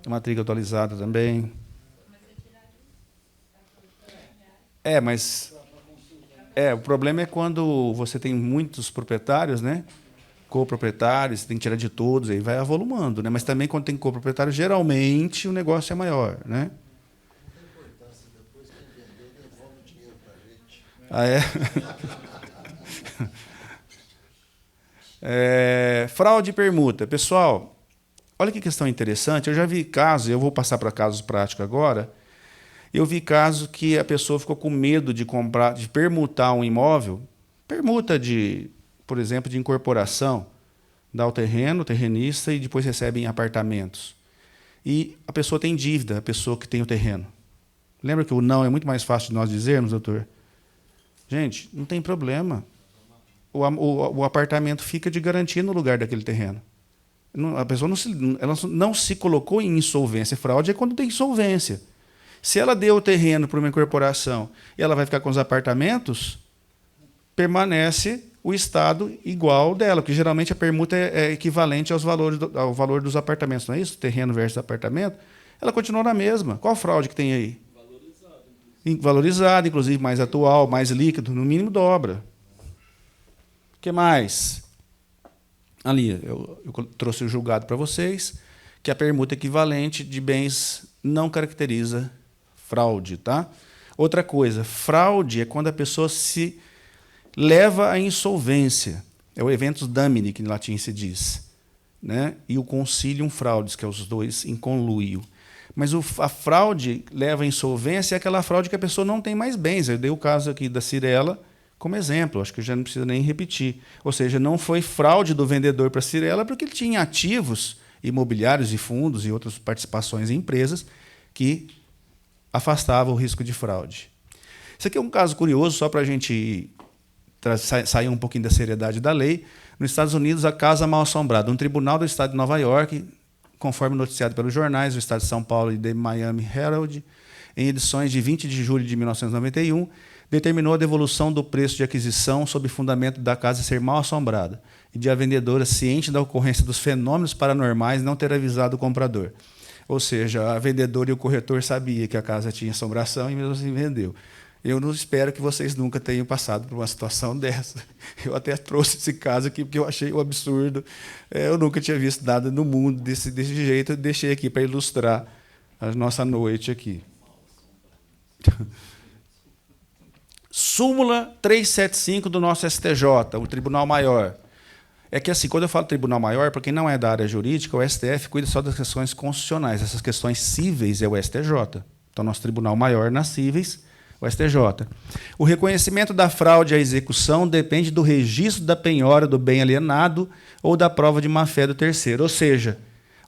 Matrícula atualizada também. Mas o problema é quando você tem muitos proprietários, né? Coproprietários, você tem que tirar de todos, aí vai avolumando, né? Mas também quando tem coproprietário, geralmente o negócio é maior, né? Depois quem vendeu devolve o dinheiro para a gente. Fraude e permuta. Pessoal, olha que questão interessante. Eu já vi casos, eu vou passar para casos práticos agora. Eu vi casos que a pessoa ficou com medo de comprar, de permutar um imóvel, permuta por exemplo, de incorporação, dá o terreno, o terrenista, e depois recebe em apartamentos. E a pessoa tem dívida, a pessoa que tem o terreno. Lembra que o não é muito mais fácil de nós dizermos, doutor? Gente, não tem problema. O apartamento fica de garantia no lugar daquele terreno. A pessoa não se colocou em insolvência. Fraude é quando tem insolvência. Se ela deu o terreno para uma incorporação e ela vai ficar com os apartamentos, permanece o estado igual dela, porque geralmente a permuta é equivalente ao valor dos apartamentos, não é isso? Terreno versus apartamento. Ela continua na mesma. Qual fraude que tem aí? Valorizado, inclusive mais atual, mais líquido, no mínimo dobra. O que mais? Ali, eu trouxe o julgado para vocês, que a permuta equivalente de bens não caracteriza fraude, tá? Outra coisa, fraude é quando a pessoa se leva à insolvência. É o eventus damini, que em latim se diz. né, e o concilium fraudes, que é os dois em conluio. Mas a fraude leva à insolvência é aquela fraude que a pessoa não tem mais bens. Eu dei o caso aqui da Cirela como exemplo, acho que já não precisa nem repetir. Ou seja, não foi fraude do vendedor para a Cirela porque ele tinha ativos imobiliários e fundos e outras participações em empresas que afastavam o risco de fraude. Isso aqui é um caso curioso, só para a gente sair um pouquinho da seriedade da lei. Nos Estados Unidos, a casa mal-assombrada. Um tribunal do estado de Nova York, conforme noticiado pelos jornais do estado de São Paulo e do Miami Herald, em edições de 20 de julho de 1991, determinou a devolução do preço de aquisição sob fundamento da casa ser mal-assombrada e de a vendedora, ciente da ocorrência dos fenômenos paranormais, não ter avisado o comprador. Ou seja, a vendedora e o corretor sabiam que a casa tinha assombração e mesmo assim vendeu. Eu não espero que vocês nunca tenham passado por uma situação dessa. Eu até trouxe esse caso aqui porque eu achei um absurdo. Eu nunca tinha visto nada no mundo desse jeito. Eu deixei aqui para ilustrar a nossa noite aqui. Súmula 375 do nosso STJ, o Tribunal Maior. É que, assim, quando eu falo Tribunal Maior, para quem não é da área jurídica, o STF cuida só das questões constitucionais. Essas questões cíveis é o STJ. Então, nosso Tribunal Maior nas cíveis, o STJ. O reconhecimento da fraude à execução depende do registro da penhora do bem alienado ou da prova de má-fé do terceiro. Ou seja,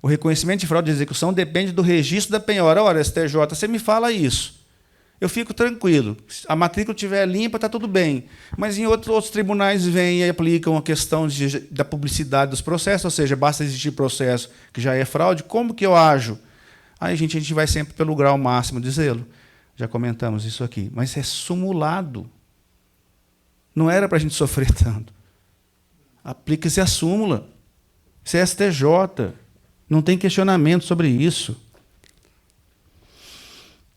o reconhecimento de fraude à execução depende do registro da penhora. Ora, STJ, você me fala isso. Eu fico tranquilo. Se a matrícula estiver limpa, está tudo bem. Mas em outros tribunais vêm e aplicam a questão da publicidade dos processos, ou seja, basta existir processo que já é fraude, como que eu ajo? Aí a gente vai sempre pelo grau máximo de zelo. Já comentamos isso aqui. Mas é sumulado. Não era para a gente sofrer tanto. Aplica-se a súmula. Isso é STJ. Não tem questionamento sobre isso.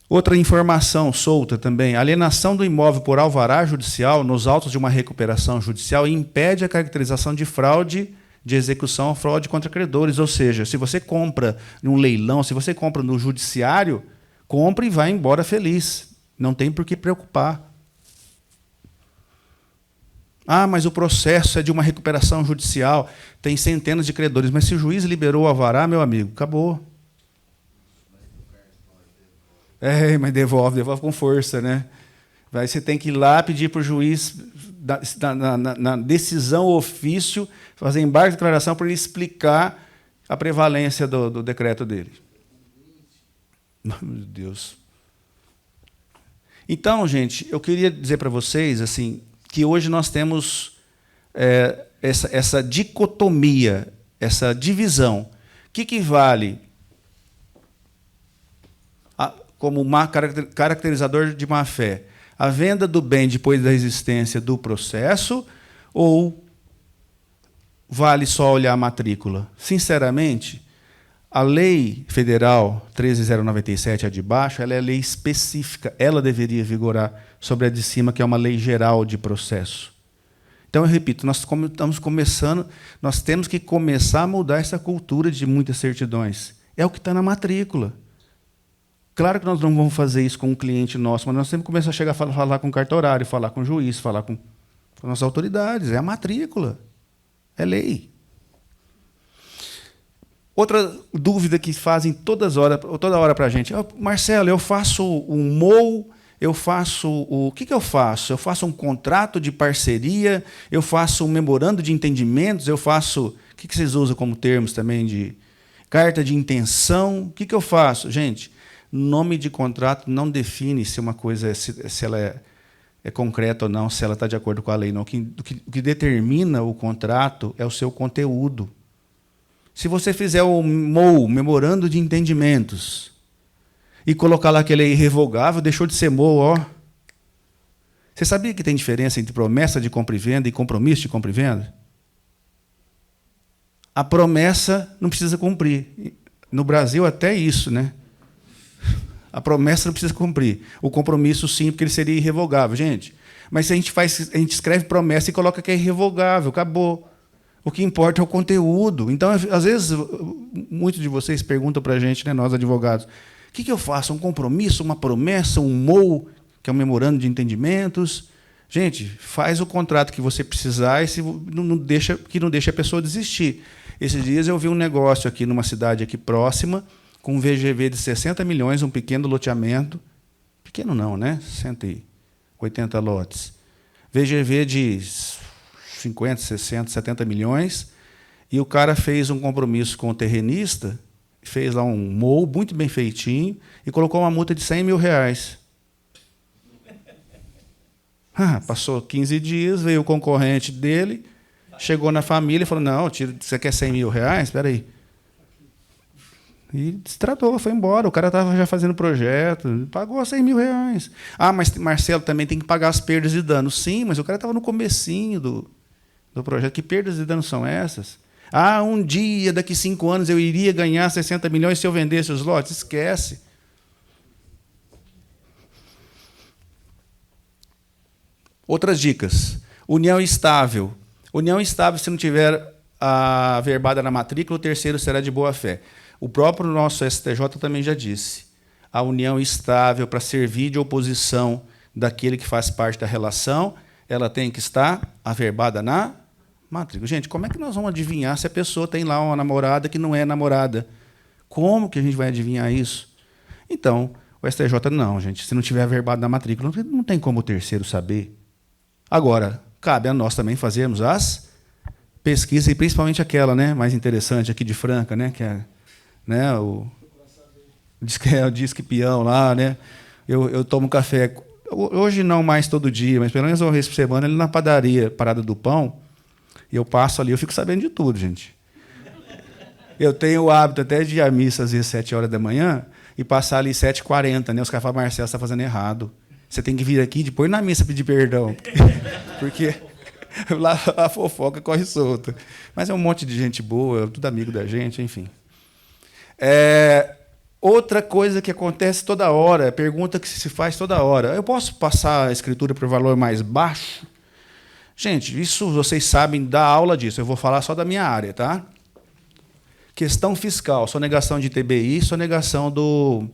Outra informação solta também. A alienação do imóvel por alvará judicial nos autos de uma recuperação judicial impede a caracterização de fraude de execução ou fraude contra credores. Ou seja, se você compra num leilão, se você compra no judiciário, compra e vai embora feliz. Não tem por que preocupar. Ah, mas o processo é de uma recuperação judicial, tem centenas de credores. Mas se o juiz liberou o alvará, meu amigo, acabou. Mas devolve com força, né? Você tem que ir lá pedir para o juiz, na decisão ofício, fazer embargo de declaração para ele explicar a prevalência do decreto dele. Meu Deus. Então, gente, eu queria dizer para vocês assim, que hoje nós temos essa dicotomia, essa divisão. O que vale como caracterizador de má-fé? A venda do bem depois da existência do processo ou vale só olhar a matrícula? Sinceramente, a lei federal 13.097, a de baixo, ela é lei específica. Ela deveria vigorar sobre a de cima, que é uma lei geral de processo. Então, eu repito, nós estamos começando, nós temos que começar a mudar essa cultura de muitas certidões. É o que está na matrícula. Claro que nós não vamos fazer isso com um cliente nosso, mas nós temos que começar a chegar a falar com o cartorário, falar com o juiz, falar com as autoridades. É a matrícula. É lei. Outra dúvida que fazem toda hora para a gente. Marcelo, eu faço um MOU, eu faço o que eu faço? Eu faço um contrato de parceria, eu faço um memorando de entendimentos, eu faço... O que vocês usam como termos também de carta de intenção? O que eu faço? Gente, nome de contrato não define se uma coisa se ela é concreta ou não, se ela está de acordo com a lei. Não. O que determina o contrato é o seu conteúdo. Se você fizer o MOU, memorando de entendimentos, e colocar lá que ele é irrevogável, deixou de ser MOU, ó. Você sabia que tem diferença entre promessa de compra e venda e compromisso de compra e venda? A promessa não precisa cumprir. No Brasil, até isso, né? A promessa não precisa cumprir. O compromisso, sim, porque ele seria irrevogável. Gente, mas se a gente escreve promessa e coloca que é irrevogável, acabou. O que importa é o conteúdo. Então, às vezes, muitos de vocês perguntam para a gente, né, nós advogados, o que eu faço? Um compromisso, uma promessa, um MOU, que é um memorando de entendimentos? Gente, faz o contrato que você precisar e que não deixa a pessoa desistir. Esses dias eu vi um negócio aqui numa cidade aqui próxima, com um VGV de 60 milhões, um pequeno loteamento. Pequeno não, né? 180 lotes. VGV de 50, 60, 70 milhões. E o cara fez um compromisso com o terrenista, fez lá um MOU muito bem feitinho e colocou uma multa de 100 mil reais. Passou 15 dias, veio o concorrente dele, chegou na família e falou, não, você quer 100 mil reais? Espera aí. E destratou, foi embora. O cara estava já fazendo projeto, pagou 100 mil reais. Mas Marcelo também tem que pagar as perdas e danos. Sim, mas o cara estava no comecinho do projeto. Que perdas e danos são essas? Um dia, daqui 5 anos, eu iria ganhar 60 milhões se eu vendesse os lotes. Esquece. Outras dicas. União estável. União estável, se não tiver a verbada na matrícula, o terceiro será de boa-fé. O próprio nosso STJ também já disse. A união estável para servir de oposição daquele que faz parte da relação, ela tem que estar averbada na matrícula. Gente, como é que nós vamos adivinhar se a pessoa tem lá uma namorada que não é namorada? Como que a gente vai adivinhar isso? Então, o STJ não, gente. Se não tiver averbado na matrícula, não tem como o terceiro saber. Agora, cabe a nós também fazermos as pesquisas, e principalmente aquela, né, mais interessante aqui de Franca, né, que é, né, o Disque Peão lá, né? Eu tomo café, hoje não mais todo dia, mas pelo menos uma vez por semana, ele na padaria, Parada do Pão, e eu passo ali, eu fico sabendo de tudo, gente. Eu tenho o hábito até de ir à missa às vezes 7 horas da manhã e passar ali 7h40, né? Os caras falam, Marcelo, você está fazendo errado. Você tem que vir aqui e depois na missa pedir perdão. Porque lá a fofoca corre solta. Mas é um monte de gente boa, tudo amigo da gente, enfim. Outra coisa que acontece toda hora, pergunta que se faz toda hora. Eu posso passar a escritura por valor mais baixo? Gente, isso vocês sabem da aula disso. Eu vou falar só da minha área, tá? Questão fiscal, sonegação de ITBI, sonegação do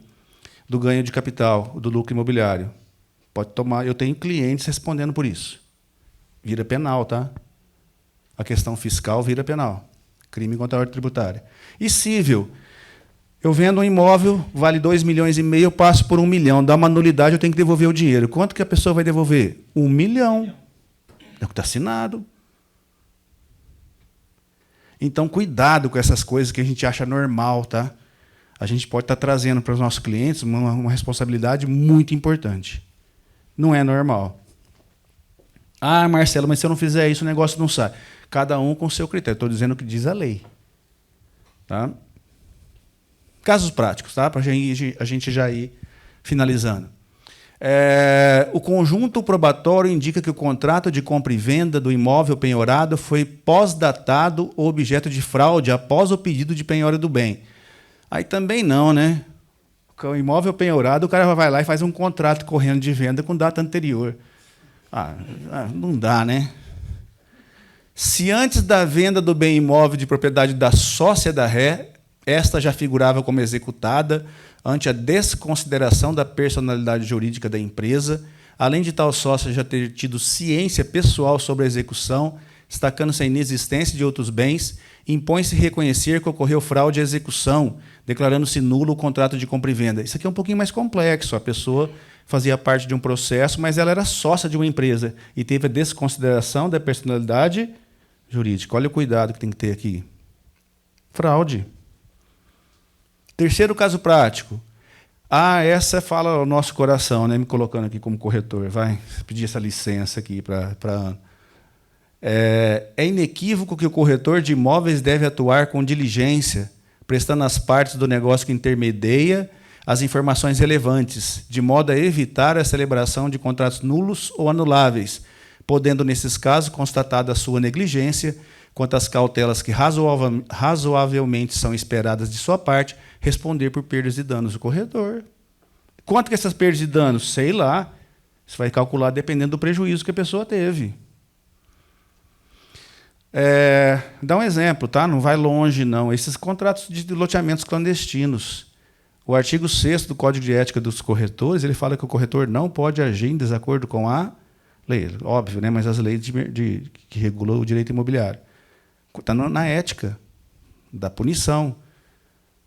ganho de capital, do lucro imobiliário. Pode tomar, eu tenho clientes respondendo por isso. Vira penal, tá? A questão fiscal vira penal. Crime contra a ordem tributária. E civil. Eu vendo um imóvel, vale 2,5 milhões, eu passo por 1 milhão, dá uma nulidade, eu tenho que devolver o dinheiro. Quanto que a pessoa vai devolver? 1 milhão. É o que está assinado. Então, cuidado com essas coisas que a gente acha normal, tá? A gente pode estar trazendo para os nossos clientes uma responsabilidade muito importante. Não é normal. Marcelo, mas se eu não fizer isso, o negócio não sai. Cada um com o seu critério. Estou dizendo o que diz a lei. Tá? Casos práticos, tá? Para a gente já ir finalizando. O conjunto probatório indica que o contrato de compra e venda do imóvel penhorado foi pós-datado ou objeto de fraude após o pedido de penhora do bem. Aí também não, né? O imóvel penhorado, o cara vai lá e faz um contrato correndo de venda com data anterior. Não dá, né? Se antes da venda do bem imóvel de propriedade da sócia da ré, esta já figurava como executada ante a desconsideração da personalidade jurídica da empresa, além de tal sócia já ter tido ciência pessoal sobre a execução, destacando-se a inexistência de outros bens, impõe-se reconhecer que ocorreu fraude à execução, declarando-se nulo o contrato de compra e venda. Isso aqui é um pouquinho mais complexo. A pessoa fazia parte de um processo, mas ela era sócia de uma empresa e teve a desconsideração da personalidade jurídica. Olha o cuidado que tem que ter aqui. Fraude. Terceiro caso prático. Essa fala ao nosso coração, né? Me colocando aqui como corretor. Vai pedir essa licença aqui para Ana. É inequívoco que o corretor de imóveis deve atuar com diligência, prestando às partes do negócio que intermedia as informações relevantes, de modo a evitar a celebração de contratos nulos ou anuláveis, podendo, nesses casos, constatada a sua negligência, quanto às cautelas que razoavelmente são esperadas de sua parte, responder por perdas e danos do corretor. Quanto que essas perdas e danos? Sei lá. Você vai calcular dependendo do prejuízo que a pessoa teve. Dá um exemplo, tá? Não vai longe, não. Esses contratos de loteamentos clandestinos. O artigo 6º do Código de Ética dos Corretores, ele fala que o corretor não pode agir em desacordo com a Lei, óbvio, né? Mas as leis que regulam o direito imobiliário. Está na ética da punição.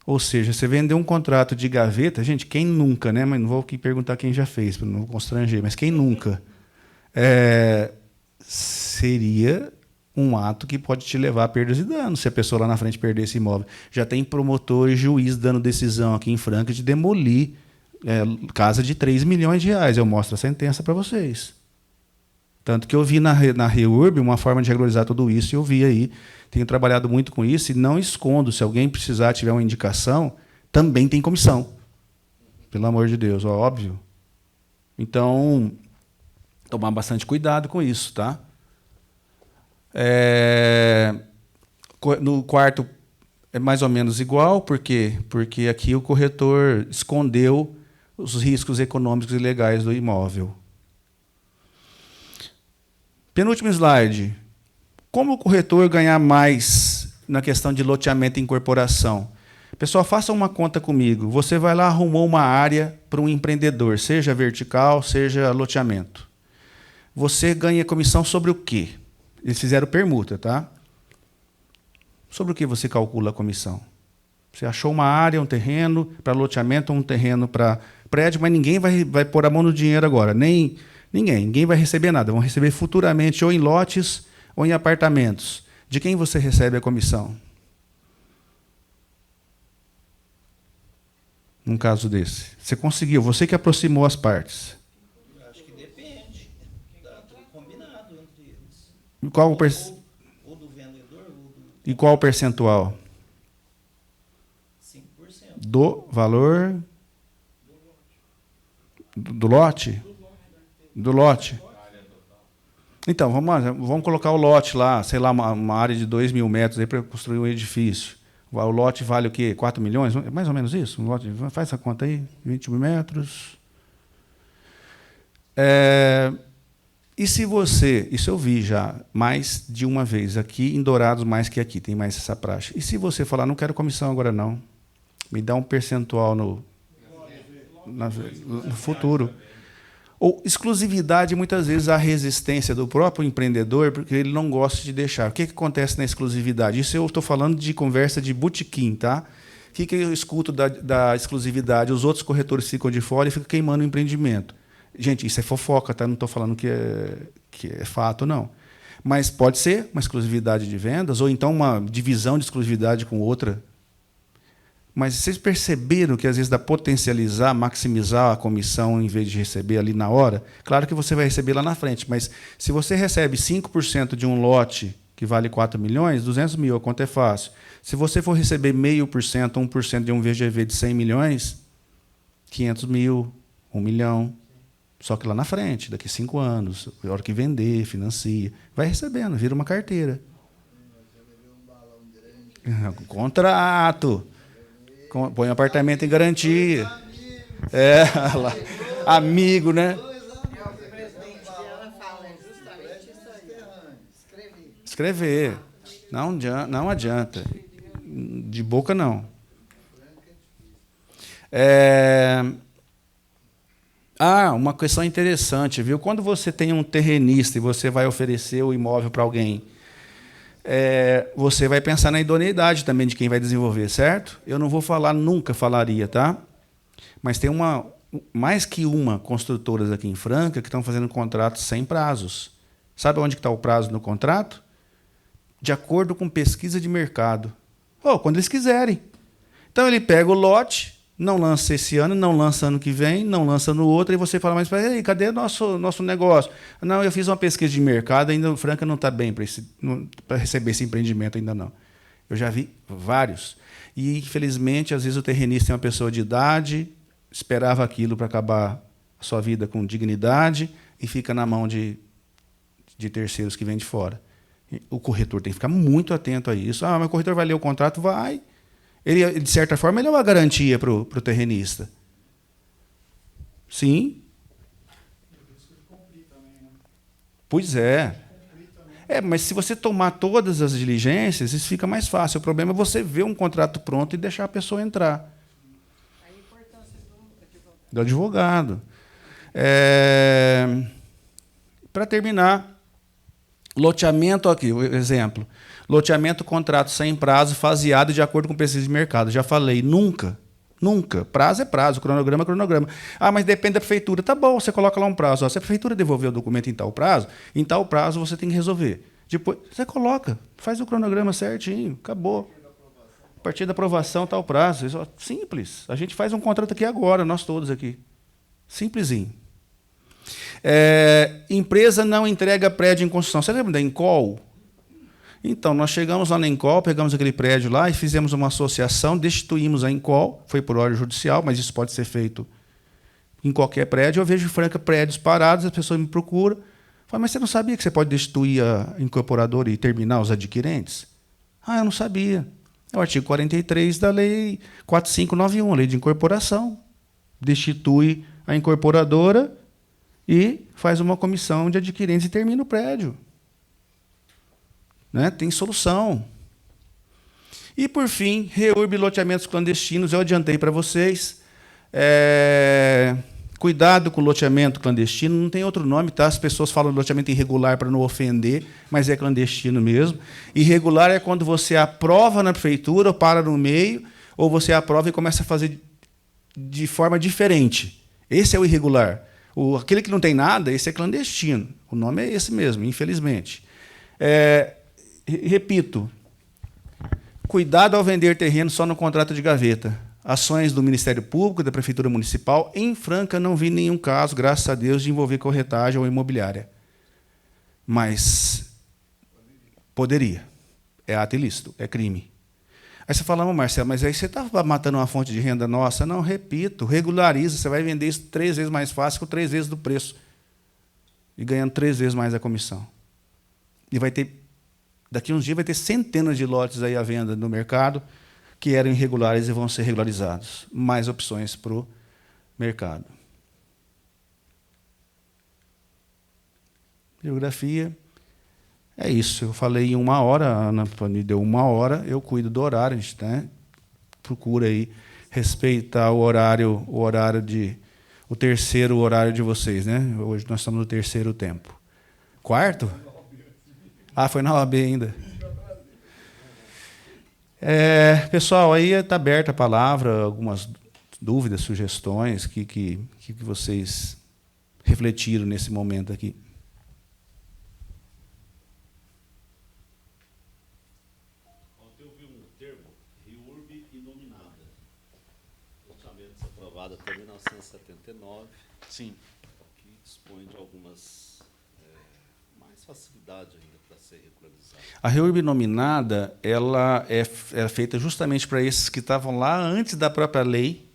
Ou seja, você vendeu um contrato de gaveta, gente, quem nunca, né? Mas não vou aqui perguntar quem já fez, para não constranger, mas quem nunca? Seria um ato que pode te levar a perdas e danos se a pessoa lá na frente perder esse imóvel. Já tem promotor e juiz dando decisão aqui em Franca de demolir casa de 3 milhões de reais. Eu mostro a sentença para vocês. Tanto que eu vi na REURB uma forma de regularizar tudo isso, e eu vi aí, tenho trabalhado muito com isso, e não escondo, se alguém precisar, tiver uma indicação, também tem comissão. Pelo amor de Deus, óbvio. Então, tomar bastante cuidado com isso, tá? No quarto é mais ou menos igual, por quê? Porque aqui o corretor escondeu os riscos econômicos e legais do imóvel. Penúltimo slide. Como o corretor ganhar mais na questão de loteamento e incorporação? Pessoal, faça uma conta comigo. Você vai lá, arrumou uma área para um empreendedor, seja vertical, seja loteamento. Você ganha comissão sobre o quê? Eles fizeram permuta, tá? Sobre o que você calcula a comissão? Você achou uma área, um terreno para loteamento, um terreno para prédio, mas ninguém vai pôr a mão no dinheiro agora. Ninguém vai receber nada. Vão receber futuramente ou em lotes ou em apartamentos. De quem você recebe a comissão? Num caso desse. Você conseguiu, você que aproximou as partes. Eu acho que depende. Está tudo combinado entre eles. Ou do vendedor ou do... E qual o percentual? 5%. Do valor? Do lote? Do lote. Então, vamos colocar o lote lá, sei lá, uma área de 2 mil metros para construir um edifício. O lote vale o quê? 4 milhões? É mais ou menos isso? Um lote, faz essa conta aí, 20 mil metros. E se você, isso eu vi já mais de uma vez, aqui em Dourados mais que aqui, tem mais essa praxe. E se você falar, não quero comissão agora não, me dá um percentual no futuro. Ou exclusividade, muitas vezes, a resistência do próprio empreendedor, porque ele não gosta de deixar. O que acontece na exclusividade? Isso eu estou falando de conversa de botequim, tá? O que eu escuto da exclusividade? Os outros corretores ficam de fora e ficam queimando o empreendimento. Gente, isso é fofoca, tá? Não estou falando que é fato, não. Mas pode ser uma exclusividade de vendas, ou então uma divisão de exclusividade com outra. Mas vocês perceberam que, às vezes, dá potencializar, maximizar a comissão em vez de receber ali na hora? Claro que você vai receber lá na frente, mas se você recebe 5% de um lote que vale 4 milhões, 200 mil, a conta é fácil. Se você for receber 0,5%, 1% de um VGV de 100 milhões, 500 mil, 1 milhão. Só que lá na frente, daqui a 5 anos, na hora que vender, financia, vai recebendo, vira uma carteira. Contrato. Põe apartamento em garantia. Lá. Amigo, né? Escrever. Não adianta. De boca, não. Uma questão interessante, viu? Quando você tem um terrenista e você vai oferecer o imóvel para alguém, você vai pensar na idoneidade também de quem vai desenvolver, certo? Eu não vou falar, nunca falaria, tá? Mas tem mais que uma construtoras aqui em Franca que estão fazendo contratos sem prazos. Sabe onde está o prazo no contrato? De acordo com pesquisa de mercado. Quando eles quiserem. Então, ele pega o lote, não lança esse ano, não lança ano que vem, não lança no outro, e você fala, mas cadê nosso negócio? Não, eu fiz uma pesquisa de mercado, ainda o Franca não está bem para receber esse empreendimento, ainda não. Eu já vi vários. E, infelizmente, às vezes o terrenista é uma pessoa de idade, esperava aquilo para acabar a sua vida com dignidade e fica na mão de terceiros que vêm de fora. O corretor tem que ficar muito atento a isso. Mas o corretor vai ler o contrato? Vai. Ele, de certa forma, ele é uma garantia para o terrenista. Sim. Pois é. Mas se você tomar todas as diligências, isso fica mais fácil. O problema é você ver um contrato pronto e deixar a pessoa entrar. A importância do advogado. Do advogado. para terminar, loteamento aqui, o exemplo. Loteamento, contrato sem prazo, faseado de acordo com pesquisa de mercado. Já falei, nunca. Nunca. Prazo é prazo, cronograma é cronograma. Ah, mas depende da prefeitura. Tá bom, você coloca lá um prazo. Ó, se a prefeitura devolver o documento em tal prazo você tem que resolver. Depois, você coloca, faz o cronograma certinho, acabou. A partir da aprovação, tal prazo. Isso, simples. A gente faz um contrato aqui agora, nós todos aqui. Simplesinho. Empresa não entrega prédio em construção. Você lembra da Encol? Então, nós chegamos lá na Encol, pegamos aquele prédio lá e fizemos uma associação, destituímos a Encol, foi por ordem judicial, mas isso pode ser feito em qualquer prédio. Eu vejo em Franca prédios parados, as pessoas me procuram, falam, mas você não sabia que você pode destituir a incorporadora e terminar os adquirentes? Ah, eu não sabia. É o artigo 43 da Lei 4591, a Lei de Incorporação. Destitui a incorporadora e faz uma comissão de adquirentes e termina o prédio. Né? Tem solução. E, por fim, REURB loteamentos clandestinos. Eu adiantei para vocês. Cuidado com o loteamento clandestino. Não tem outro nome, tá? As pessoas falam de loteamento irregular para não ofender, mas é clandestino mesmo. Irregular é quando você aprova na prefeitura, ou para no meio, ou você aprova e começa a fazer de forma diferente. Esse é o irregular. Aquele que não tem nada, esse é clandestino. O nome é esse mesmo, infelizmente. Repito, cuidado ao vender terreno só no contrato de gaveta. Ações do Ministério Público, da Prefeitura Municipal. Em Franca, não vi nenhum caso, graças a Deus, de envolver corretagem ou imobiliária. Mas poderia. É ato ilícito, é crime. Aí você fala, Marcelo, mas aí você está matando uma fonte de renda nossa? Não, repito, regulariza, você vai vender isso 3 vezes mais fácil com 3 vezes do preço. E ganhando 3 vezes mais a comissão. E vai ter, daqui a uns dias, vai ter centenas de lotes aí à venda no mercado que eram irregulares e vão ser regularizados. Mais opções para o mercado. Geografia. É isso. Eu falei em 1 hora, a Ana me deu 1 hora, eu cuido do horário, a gente, né? Procura aí respeitar o terceiro horário de vocês, né? Hoje nós estamos no terceiro tempo. Quarto? Ah, foi na OAB ainda. Pessoal, aí está aberta a palavra, algumas dúvidas, sugestões que vocês refletiram nesse momento aqui. Ontem eu vi um termo, REURB inominada. Loteamentos aprovada até 1979. Sim. Que dispõe de algumas mais facilidade ainda para ser regularizada. A REURB nominada, ela é feita justamente para esses que estavam lá antes da própria lei,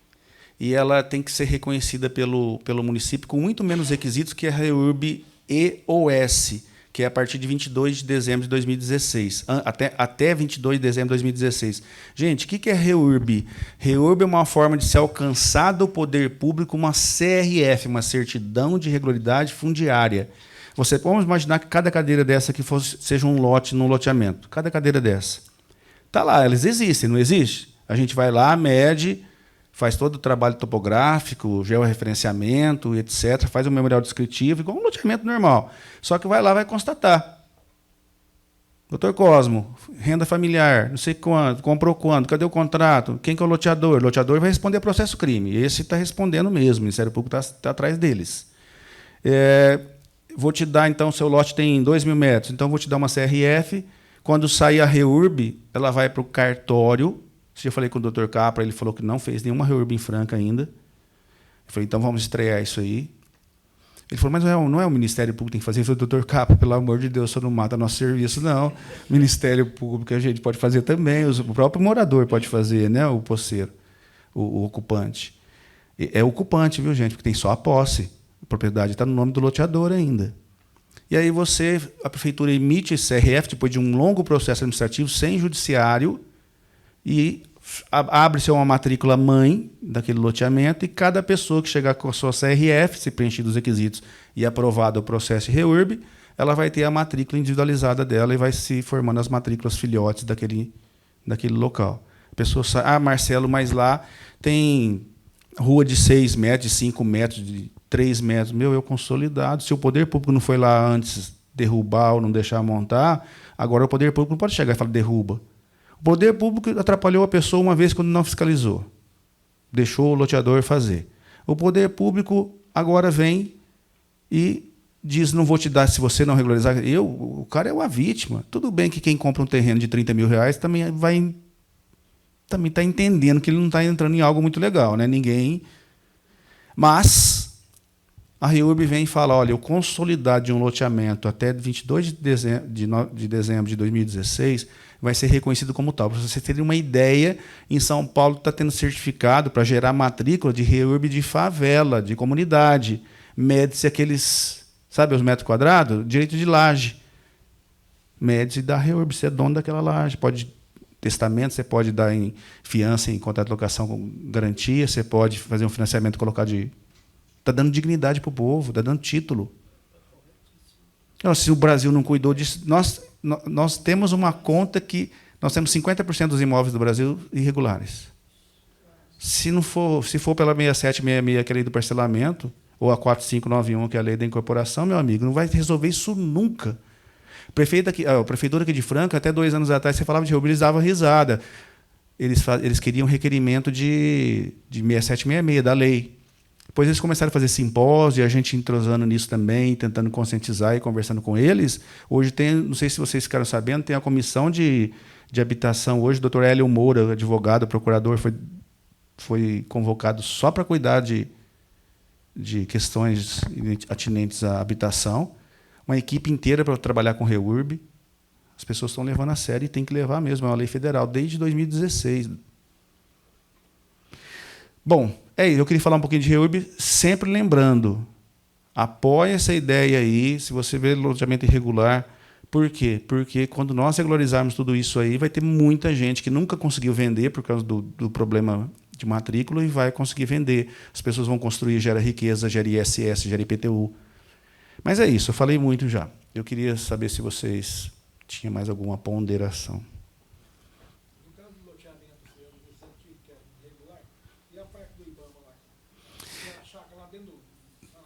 e ela tem que ser reconhecida pelo município com muito menos requisitos que a REURB EOS, que é a partir de 22 de dezembro de 2016, até 22 de dezembro de 2016. Gente, o que é REURB? REURB é uma forma de se alcançar do poder público uma CRF, uma certidão de regularidade fundiária. Vamos imaginar que cada cadeira dessa aqui seja um lote num loteamento. Cada cadeira dessa. Está lá, elas existem, não existe? A gente vai lá, mede, faz todo o trabalho topográfico, georreferenciamento, etc., faz um memorial descritivo, igual um loteamento normal. Só que vai lá, vai constatar. Doutor Cosmo, renda familiar, não sei quando, comprou quando, cadê o contrato, quem que é o loteador? O loteador vai responder a processo crime. Esse está respondendo mesmo, o Ministério Público está atrás deles. Vou te dar, então, seu lote tem 2.000 metros, então vou te dar uma CRF. Quando sair a REURB, ela vai para o cartório. Eu falei com o Dr. Capra, ele falou que não fez nenhuma REURB em Franca ainda. Eu falei, então vamos estrear isso aí. Ele falou, mas não é o Ministério Público que tem que fazer. Eu falei, Dr. Capra, pelo amor de Deus, o senhor não mata nosso serviço, não. Ministério Público a gente pode fazer também, o próprio morador pode fazer, né? O posseiro, o ocupante. É ocupante, viu, gente? Porque tem só a posse. A propriedade está no nome do loteador ainda. E aí a prefeitura emite esse CRF depois de um longo processo administrativo sem judiciário e abre-se uma matrícula mãe daquele loteamento e cada pessoa que chegar com a sua CRF, se preenchido os requisitos e aprovado o processo de REURB, ela vai ter a matrícula individualizada dela e vai se formando as matrículas filhotes daquele local. A pessoa sai, Marcelo, mas lá tem rua de 6 metros, de 5 metros 3 metros. Meu, é o consolidado. Se o poder público não foi lá antes derrubar ou não deixar montar, agora o poder público não pode chegar e falar derruba. O poder público atrapalhou a pessoa uma vez quando não fiscalizou. Deixou o loteador fazer. O poder público agora vem e diz, não vou te dar se você não regularizar. O cara é uma vítima. Tudo bem que quem compra um terreno de 30 mil reais também está entendendo que ele não está entrando em algo muito legal, né? Ninguém. Mas a REURB vem e fala, olha, o consolidado de um loteamento até 22 de dezembro de 2016 vai ser reconhecido como tal. Para vocês terem uma ideia, em São Paulo está tendo certificado para gerar matrícula de REURB de favela, de comunidade. Mede-se aqueles, sabe, os metros quadrados? Direito de laje. Mede-se da REURB, você é dono daquela laje. Pode testamento, você pode dar em fiança, em contrato de locação com garantia, você pode fazer um financiamento, colocar de... Está dando dignidade para o povo, está dando título. Então, se o Brasil não cuidou disso... Nós temos uma conta que... Nós temos 50% dos imóveis do Brasil irregulares. Se for pela 6766, que é a lei do parcelamento, ou a 4591, que é a lei da incorporação, meu amigo, não vai resolver isso nunca. A prefeitura aqui de Franca, até 2 anos atrás, você falava de REURB, eles davam risada. Eles queriam requerimento de 6766, da lei. Depois eles começaram a fazer simpósio, e a gente entrosando nisso também, tentando conscientizar e conversando com eles. Hoje tem, não sei se vocês ficaram sabendo, tem a comissão de habitação. Hoje o doutor Hélio Moura, advogado, procurador, foi convocado só para cuidar de questões atinentes à habitação. Uma equipe inteira para trabalhar com REURB. As pessoas estão levando a sério e tem que levar mesmo. É uma lei federal, desde 2016. Bom, é isso. Eu queria falar um pouquinho de REURB, sempre lembrando, apoie essa ideia aí, se você vê loteamento irregular. Por quê? Porque quando nós regularizarmos tudo isso aí, vai ter muita gente que nunca conseguiu vender por causa do problema de matrícula e vai conseguir vender. As pessoas vão construir, gera riqueza, gera ISS, gera IPTU. Mas é isso, eu falei muito já. Eu queria saber se vocês tinham mais alguma ponderação. No caso do loteamento, você que é regular, e a parte do IBAMA lá? Tem a chácara lá dentro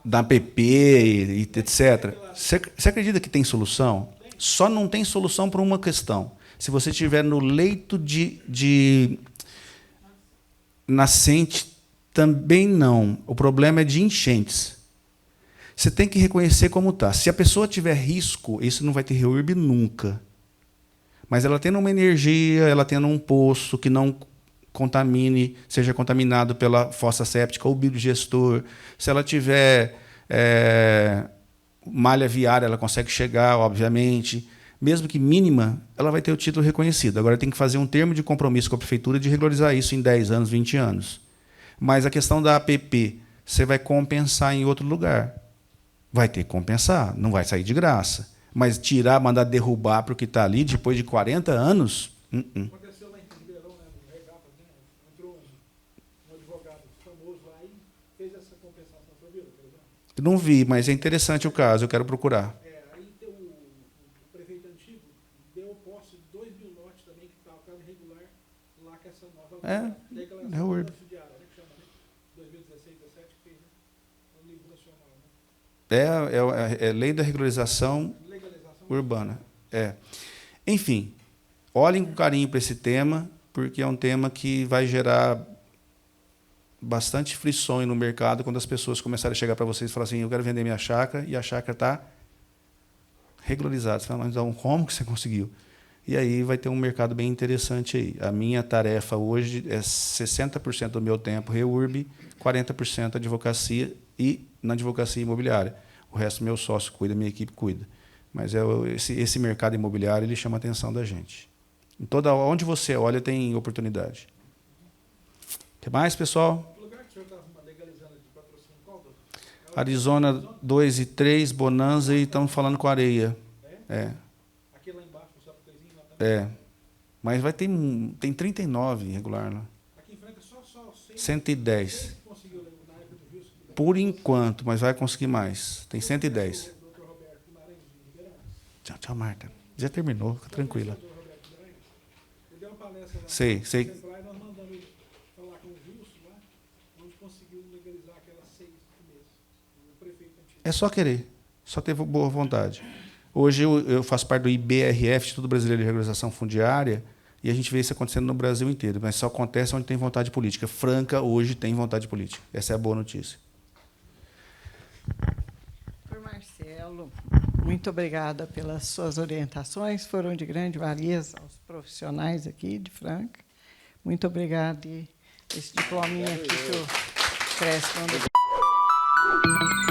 Da APP e etc. Você acredita que tem solução? Só não tem solução para uma questão. Se você estiver no leito de nascente, também não. O problema é de enchentes. Você tem que reconhecer como está. Se a pessoa tiver risco, isso não vai ter REURB nunca. Mas ela tendo uma energia, ela tendo um poço que não contamine, seja contaminado pela fossa séptica ou biodigestor, se ela tiver malha viária, ela consegue chegar, obviamente. Mesmo que mínima, ela vai ter o título reconhecido. Agora tem que fazer um termo de compromisso com a prefeitura de regularizar isso em 10 anos, 20 anos. Mas a questão da APP, você vai compensar em outro lugar. Vai ter que compensar, não vai sair de graça. Mas tirar, mandar derrubar para o que está ali, depois de 40 anos... aconteceu lá em Ribeirão, né, no Regata, entrou um advogado famoso lá e fez essa compensação. Você viu, por exemplo? Não vi, mas é interessante o caso, eu quero procurar. Aí o prefeito antigo deu posse de 2 mil lotes também que estavam irregular lá com essa nova REURB. subsidiária, né, que chama, né? 2016, 17, que fez, né? No nível nacional, né? É lei da regularização urbana. Enfim, olhem com carinho para esse tema, porque é um tema que vai gerar bastante frição no mercado quando as pessoas começarem a chegar para vocês e falar assim, eu quero vender minha chácara, e a chácara está regularizada. Você fala, então, como que você conseguiu? E aí vai ter um mercado bem interessante aí. A minha tarefa hoje é 60% do meu tempo REURB, 40% advocacia e na advocacia imobiliária. O resto meu sócio cuida, minha equipe cuida. Mas esse mercado imobiliário ele chama a atenção da gente. Onde você olha tem oportunidade. O que mais, pessoal? O lugar que o senhor estava legalizando de patrocínio, qual, doutor? Arizona 2 e 3, Bonanza, e estamos falando com Areia. Aqui lá embaixo, no Sapucaizinho, lá também? Mas tem 39 irregular lá. Aqui em frente é só 110. seis que conseguiu na época do Wilson. Por enquanto, mas vai conseguir mais. Tem 110. O doutor Roberto Guimarães, de Ribeirão. Tchau, Marta. Já terminou, fica tranquila. O doutor Roberto Guimarães, ele deu uma palestra lá. Sei. No Central, e nós mandamos ele falar com o Wilson lá, onde conseguiu legalizar aquelas 6 primeiras. É só querer, só ter boa vontade. Hoje eu faço parte do IBRF, Instituto Brasileiro de Regularização Fundiária, e a gente vê isso acontecendo no Brasil inteiro, mas só acontece onde tem vontade política. Franca hoje tem vontade política. Essa é a boa notícia. Doutor Marcelo, muito obrigada pelas suas orientações, foram de grande valia aos profissionais aqui de Franca. Muito obrigada. E esse diplominha aqui que o Crespo mandou.